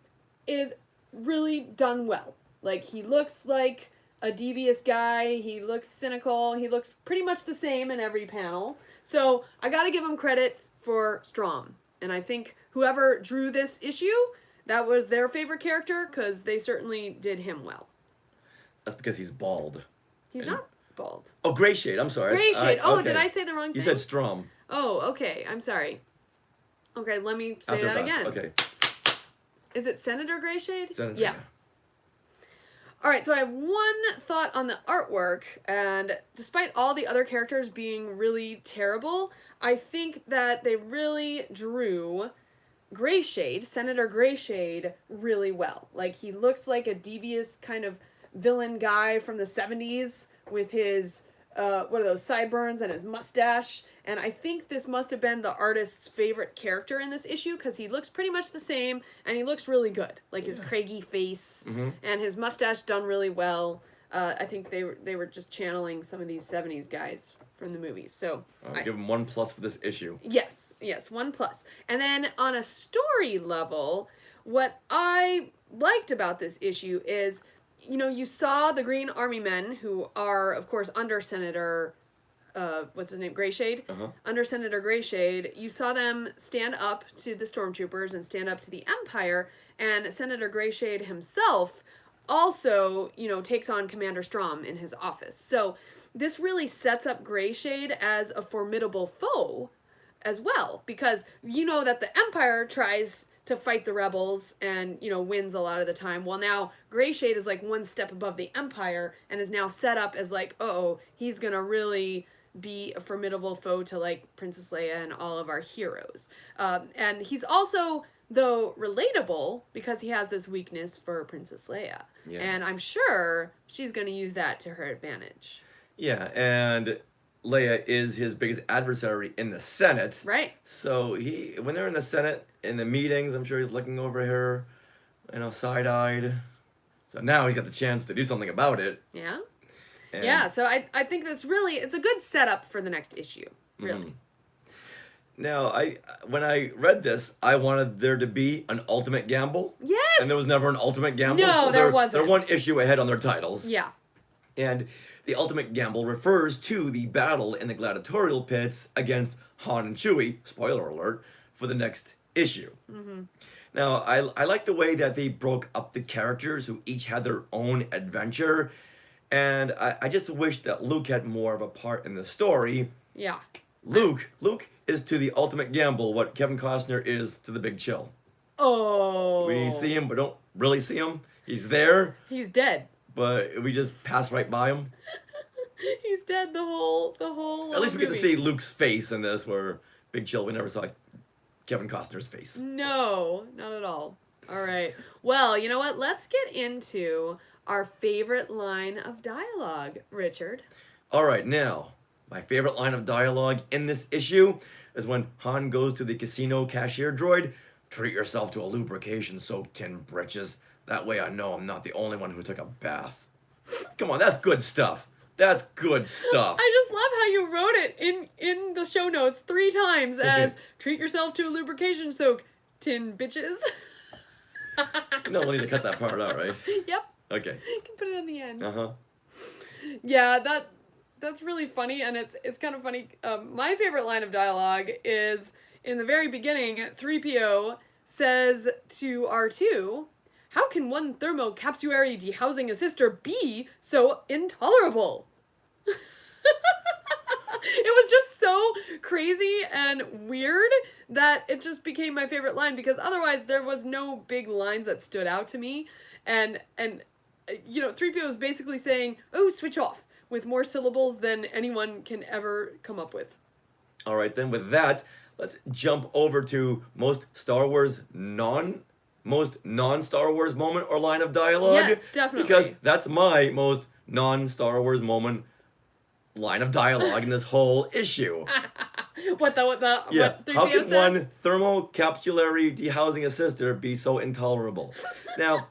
is really done well. Like, he looks like a devious guy. He looks cynical. He looks pretty much the same in every panel. So I gotta give him credit for Strom. And I think whoever drew this issue, that was their favorite character, because they certainly did him well. That's because he's bald. He's not bald. Oh, Greyshade. I'm sorry. Greyshade. Okay. Did I say the wrong thing? You said Strom. Oh, okay. I'm sorry. Okay, let me say that again. Okay. Is it Senator Greyshade? Senator. Yeah. All right, so I have one thought on the artwork, and despite all the other characters being really terrible, I think that they really drew Greyshade, Senator Greyshade, really well. Like, he looks like a devious kind of villain guy from the 70s with his, what are those, sideburns and his mustache. And I think this must have been the artist's favorite character in this issue, because he looks pretty much the same, and he looks really good. Like, his craggy face and his mustache done really well. I think they were just channeling some of these 70s guys from the movies. So I'll give him 1+ for this issue. Yes, 1+. And then on a story level, what I liked about this issue is, you saw the Green Army men, who are, of course, under Senator, what's his name, Greyshade? Under Senator Greyshade, you saw them stand up to the stormtroopers and stand up to the Empire, and Senator Greyshade himself also, takes on Commander Strom in his office. So this really sets up Greyshade as a formidable foe as well, because you know that the Empire tries to fight the rebels and, wins a lot of the time. Well, now Greyshade is like one step above the Empire and is now set up as like, he's gonna really be a formidable foe to like Princess Leia and all of our heroes. And he's also, though, relatable because he has this weakness for Princess Leia. Yeah. And I'm sure she's gonna use that to her advantage. Yeah, and Leia is his biggest adversary in the Senate. Right. So when they're in the Senate, in the meetings, I'm sure he's looking over her, side-eyed. So now he's got the chance to do something about it. Yeah. And Yeah, so I think that's really, it's a good setup for the next issue, really. Now, when I read this, I wanted there to be an ultimate gamble. Yes! And there was never an ultimate gamble. No, so there wasn't. They're one issue ahead on their titles. Yeah. And the ultimate gamble refers to the battle in the gladiatorial pits against Han and Chewie, spoiler alert, for the next issue. Now, I like the way that they broke up the characters who each had their own adventure. And I just wish that Luke had more of a part in the story. Yeah. Luke is to the ultimate gamble what Kevin Costner is to the Big Chill. Oh. We see him, but don't really see him. He's there, He's dead. but we just pass right by him. He's dead the whole At least we get to movie. see Luke's face in this, where Big Chill, we never saw Kevin Costner's face. No, not at all. All right. Well, you know what? Let's get into our favorite line of dialogue, Richard. All right, now, my favorite line of dialogue in this issue is when Han goes to the casino cashier droid, treat yourself to a lubrication-soaked tin britches. That way I know I'm not the only one who took a bath. Come on, that's good stuff. That's good stuff. I just love how you wrote it in the show notes 3 times as treat yourself to a lubrication soak, tin bitches. No, we'll need to cut that part out, right? Yep. Okay. You can put it in the end. Uh-huh. Yeah, that's really funny, and it's kind of funny. My favorite line of dialogue is in the very beginning. 3PO says to R2, "How can one thermocapsuary dehousing a sister be so intolerable?" It was just so crazy and weird that it just became my favorite line, because otherwise there was no big lines that stood out to me, and 3PO is basically saying, "Oh, switch off," with more syllables than anyone can ever come up with. All right, then with that, let's jump over to most non-Star Wars moment or line of dialogue. Yes, definitely. Because that's my most non-Star Wars moment line of dialogue in this whole issue. What 3PO how can says? one thermocapsular dehousing a sister be so intolerable? Now,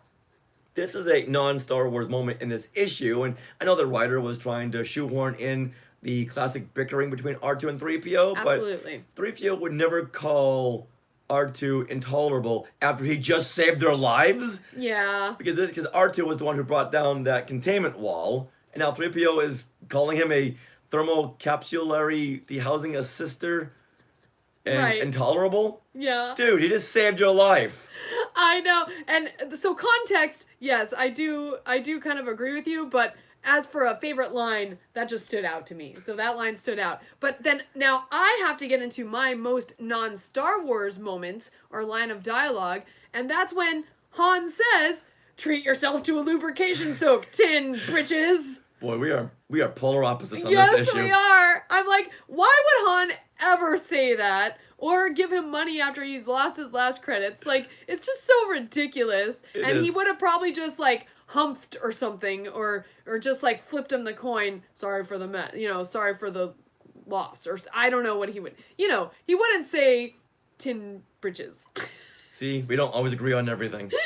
this is a non-Star Wars moment in this issue, and I know the writer was trying to shoehorn in the classic bickering between R2 and 3PO, Absolutely. but 3PO would never call R2 intolerable after he just saved their lives. Yeah. Because R2 was the one who brought down that containment wall, and now 3PO is calling him a thermocapsular dehousing a sister and Right. intolerable. Yeah. Dude, he just saved your life. I know. And so context, yes, I do kind of agree with you, but as for a favorite line, that just stood out to me. So that line stood out. But then now I have to get into my most non-Star Wars moment or line of dialogue, and that's when Han says, "Treat yourself to a lubrication-soaked tin, britches." Boy, we are polar opposites on Yes, this issue. we are. I'm like, why would Han ever say that? Or give him money after he's lost his last credits? Like, it's just so ridiculous. It and he is. would have probably just, like, humphed or something, or just, like, flipped him the coin, sorry for the sorry for the loss, or I don't know what he would, he wouldn't say tin britches. See, we don't always agree on everything. No!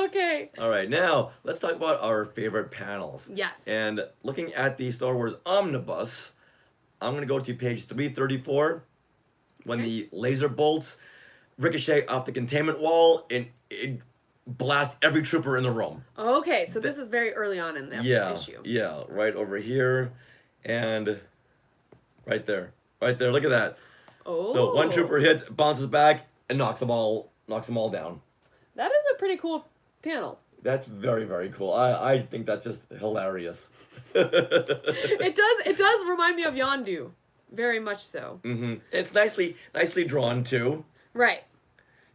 Okay. All right, now let's talk about our favorite panels. Yes. And looking at the Star Wars Omnibus, I'm going to go to page 334 when the laser bolts ricochet off the containment wall and it blasts every trooper in the room. Okay, so this is very early on in the issue. Yeah, right over here and right there. Right there, look at that. Oh. So one trooper hits, bounces back, and knocks them all down. That is a pretty cool panel. That's very, very cool. I think that's just hilarious. It does remind me of Yondu. Very much so. Mm-hmm. It's nicely drawn too. Right.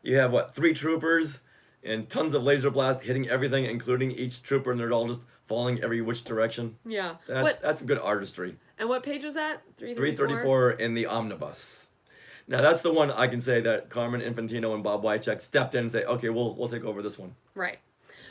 You have 3 troopers and tons of laser blasts hitting everything, including each trooper, and they're all just falling every which direction. Yeah. That's some good artistry. And what page was that? 334 in the Omnibus. Now that's the one I can say that Carmen Infantino and Bob Wycheck stepped in and say, okay, we'll take over this one. Right.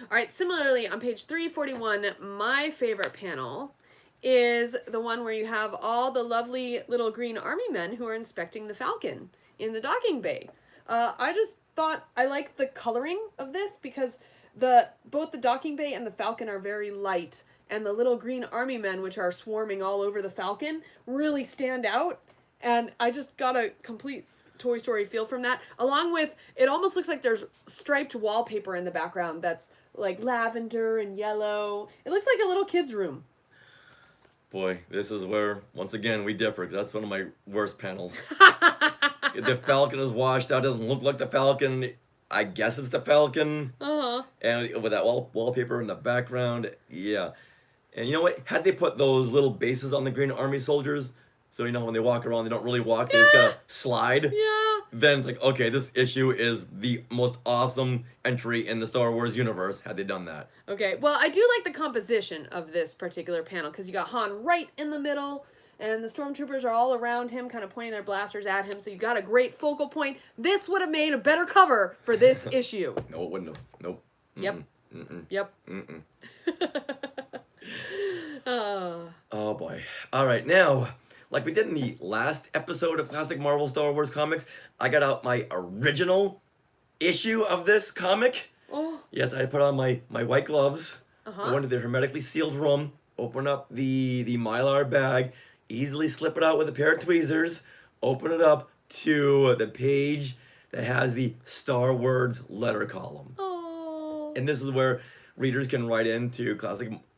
All right. Similarly, on page 341, my favorite panel is the one where you have all the lovely little green army men who are inspecting the Falcon in the docking bay. I just thought I liked the coloring of this because both the docking bay and the Falcon are very light, and the little green army men, which are swarming all over the Falcon, really stand out. And I just got a complete Toy Story feel from that. Along with, it almost looks like there's striped wallpaper in the background that's like lavender and yellow. It looks like a little kid's room. Boy, this is where, once again, we differ. 'Cause that's one of my worst panels. The Falcon is washed out. Doesn't look like the Falcon. I guess it's the Falcon. Uh-huh. And with that wallpaper in the background, yeah. And you know what? Had they put those little bases on the Green Army soldiers, so you know when they walk around, they don't really walk. They just gotta slide. Yeah. Then it's like, okay, this issue is the most awesome entry in the Star Wars universe. Had they done that? Okay, well, I do like the composition of this particular panel because you got Han right in the middle, and the stormtroopers are all around him, kind of pointing their blasters at him. So you got a great focal point. This would have made a better cover for this issue. No, it wouldn't have. Nope. Yep. Mm-mm. Yep. Mm-mm. Oh. Oh boy. All right, now, like we did in the last episode of Classic Marvel Star Wars Comics, I got out my original issue of this comic. Oh. Yes, I put on my white gloves. Uh-huh. I went to the hermetically sealed room, open up the Mylar bag, easily slip it out with a pair of tweezers, open it up to the page that has the Star Wars letter column. Oh. And this is where readers can write into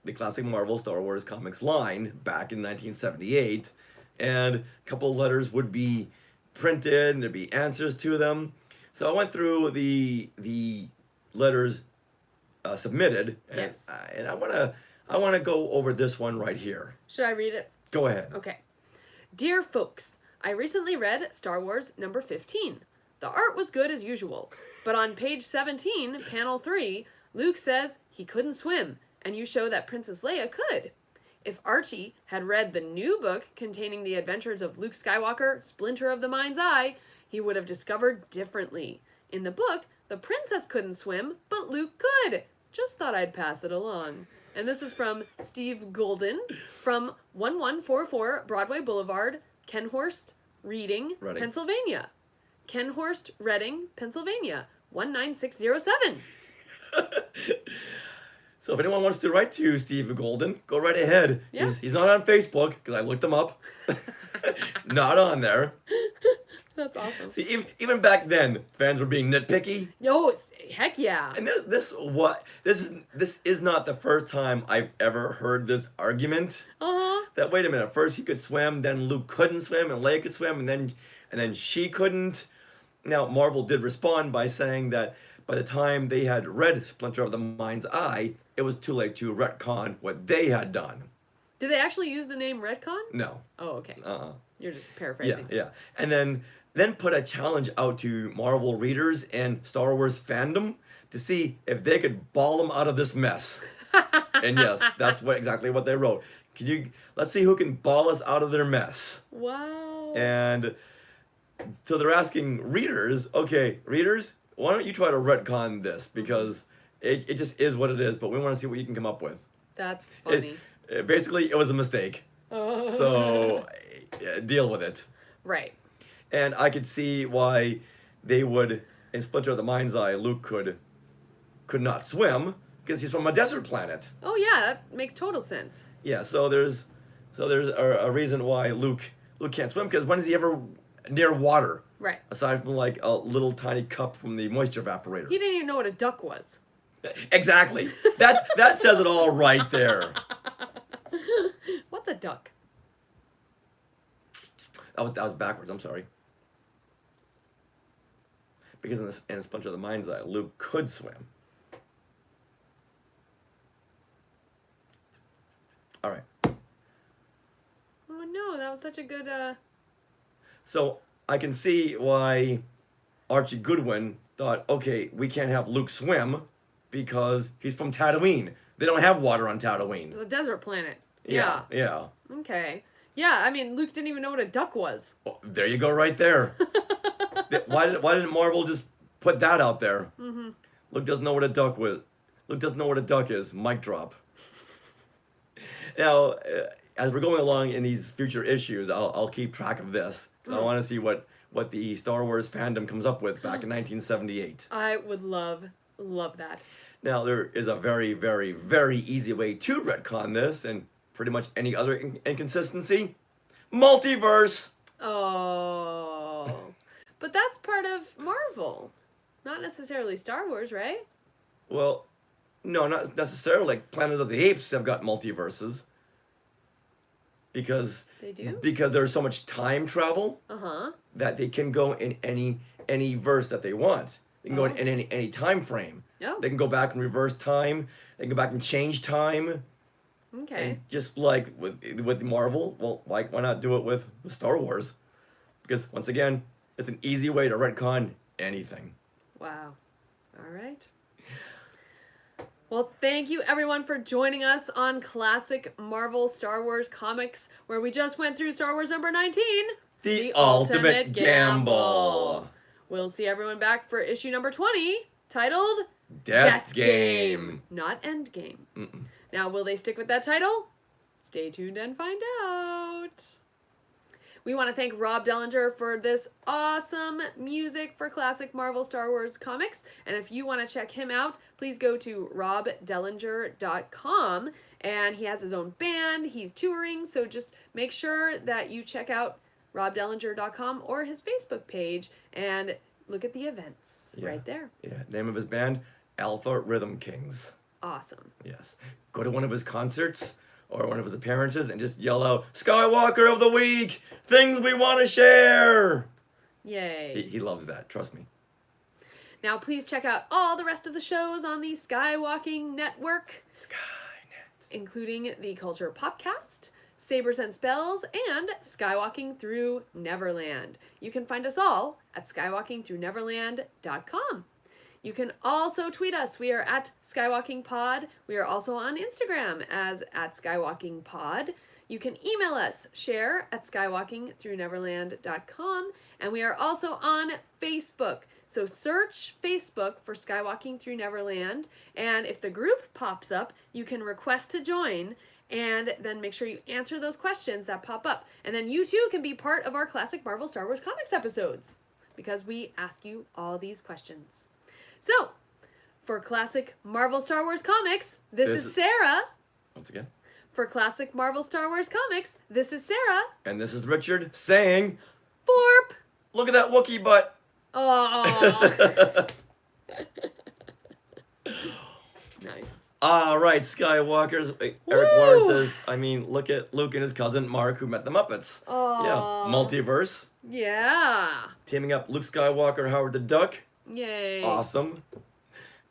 the Classic Marvel Star Wars Comics line back in 1978, and a couple of letters would be printed and there'd be answers to them. So I went through the letters submitted, and, Yes. And I want to go over this one right here. Should I read it? Go ahead. Okay. Dear folks, I recently read Star Wars number 15. The art was good as usual, but on page 17, panel 3, Luke says he couldn't swim, and you show that Princess Leia could. If Archie had read the new book containing the adventures of Luke Skywalker, Splinter of the Mind's Eye, he would have discovered differently. In the book, the princess couldn't swim, but Luke could. Just thought I'd pass it along. And this is from Steve Golden from 1144 Broadway Boulevard, Kenhorst, Reading, Pennsylvania. Kenhorst, Reading, Pennsylvania, 19607. So if anyone wants to write to Steve Golden, go right ahead. Yeah. He's not on Facebook, because I looked him up. Not on there. That's awesome. See, even back then, fans were being nitpicky. Yo, heck yeah. And this is not the first time I've ever heard this argument. Uh-huh. That wait a minute, first he could swim, then Luke couldn't swim, and Leia could swim, and then she couldn't. Now Marvel did respond by saying that by the time they had read Splinter of the Mind's Eye, it was too late to retcon what they had done. Did they actually use the name Redcon? No. Oh, okay. You're just Yeah, paraphrasing. yeah. And then put a challenge out to Marvel readers and Star Wars fandom to see if they could ball them out of this mess. And yes, that's exactly what they wrote. Let's see who can ball us out of their mess. Wow. And so they're asking readers, okay, readers, why don't you try to retcon this? Because it just is what it is, but we want to see what you can come up with. That's funny. Basically, it was a mistake. Oh. So deal with it. Right. And I could see why they would, in Splinter of the Mind's Eye, Luke could not swim because he's from a desert planet. Oh yeah, that makes total sense. Yeah, so there's a reason why Luke can't swim, because when is he ever near water? Right. Aside from like a little tiny cup from the moisture evaporator. He didn't even know what a duck was. Exactly. That says it all right there. What's a duck? That was backwards. I'm sorry. Because in Splinter of the Mind's Eye, Luke could swim. All right. Oh no, that was such a good. So I can see why Archie Goodwin thought, okay, we can't have Luke swim because he's from Tatooine. They don't have water on Tatooine. The desert planet. Yeah. Okay. Yeah, I mean, Luke didn't even know what a duck was. Well, there you go, right there. Why didn't Marvel just put that out there? Mm-hmm. Luke doesn't know what a duck was. Luke doesn't know what a duck is. Mic drop. Now, as we're going along in these future issues, I'll keep track of this. So I want to see what the Star Wars fandom comes up with back in 1978. I would love that. Now, there is a very, very, very easy way to retcon this and pretty much any other inconsistency. Multiverse! Oh. But that's part of Marvel. Not necessarily Star Wars, right? Well, no, not necessarily. Like Planet of the Apes have got multiverses. Because They do? Because there's so much time travel that they can go in any verse that they want. They can go in any time frame. Oh. They can go back and reverse time. They can go back and change time. Okay. And just like with Marvel, well, why not do it with Star Wars? Because once again, it's an easy way to retcon anything. Wow. All right. Well, thank you everyone for joining us on Classic Marvel Star Wars Comics, where we just went through Star Wars number 19, The Ultimate Gamble. We'll see everyone back for issue number 20, titled Death Game. Not End Game. Mm-mm. Now, will they stick with that title? Stay tuned and find out. We want to thank Rob Dellinger for this awesome music for classic Marvel Star Wars comics. And if you want to check him out, please go to robdellinger.com. And he has his own band. He's touring. So just make sure that you check out robdellinger.com or his Facebook page and look at the events right there. Yeah. Name of his band, Alpha Rhythm Kings. Awesome. Yes. Go to one of his concerts or one of his appearances and just yell out, Skywalker of the Week! Things we want to share! Yay. He loves that, trust me. Now please check out all the rest of the shows on the Skywalking Network, Skynet. including the Culture Popcast, Sabers and Spells, and Skywalking Through Neverland. You can find us all at skywalkingthroughneverland.com. You can also tweet us. We are at SkywalkingPod. We are also on Instagram as @SkywalkingPod. You can email us, share@skywalkingthroughneverland.com. And we are also on Facebook. So search Facebook for Skywalking Through Neverland. And if the group pops up, you can request to join. And then make sure you answer those questions that pop up. And then you too can be part of our classic Marvel Star Wars Comics episodes, because we ask you all these questions. So, for classic Marvel Star Wars Comics, this is Sarah. Once again. For classic Marvel Star Wars Comics, this is Sarah. And this is Richard saying, Forp! Look at that Wookiee butt! Oh. Nice. All right, Skywalkers. Eric Warren says, look at Luke and his cousin Mark who met the Muppets. Oh. Yeah, multiverse. Yeah. Teaming up Luke Skywalker, Howard the Duck. Yay. Awesome.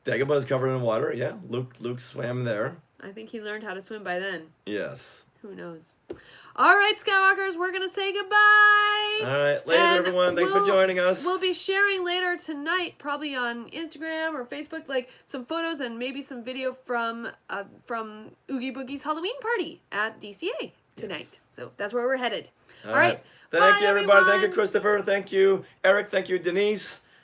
Dagobah is covered in water. Yeah, Luke swam there. I think he learned how to swim by then. Yes. Who knows? All right, Skywalkers, we're going to say goodbye. All right, later, everyone. Thanks for joining us. We'll be sharing later tonight, probably on Instagram or Facebook, like some photos and maybe some video from Oogie Boogie's Halloween party at DCA tonight. Yes. So that's where we're headed. All right. Thank Bye, you, everybody. everyone. Thank you, Christopher. Thank you, Eric. Thank you, Denise.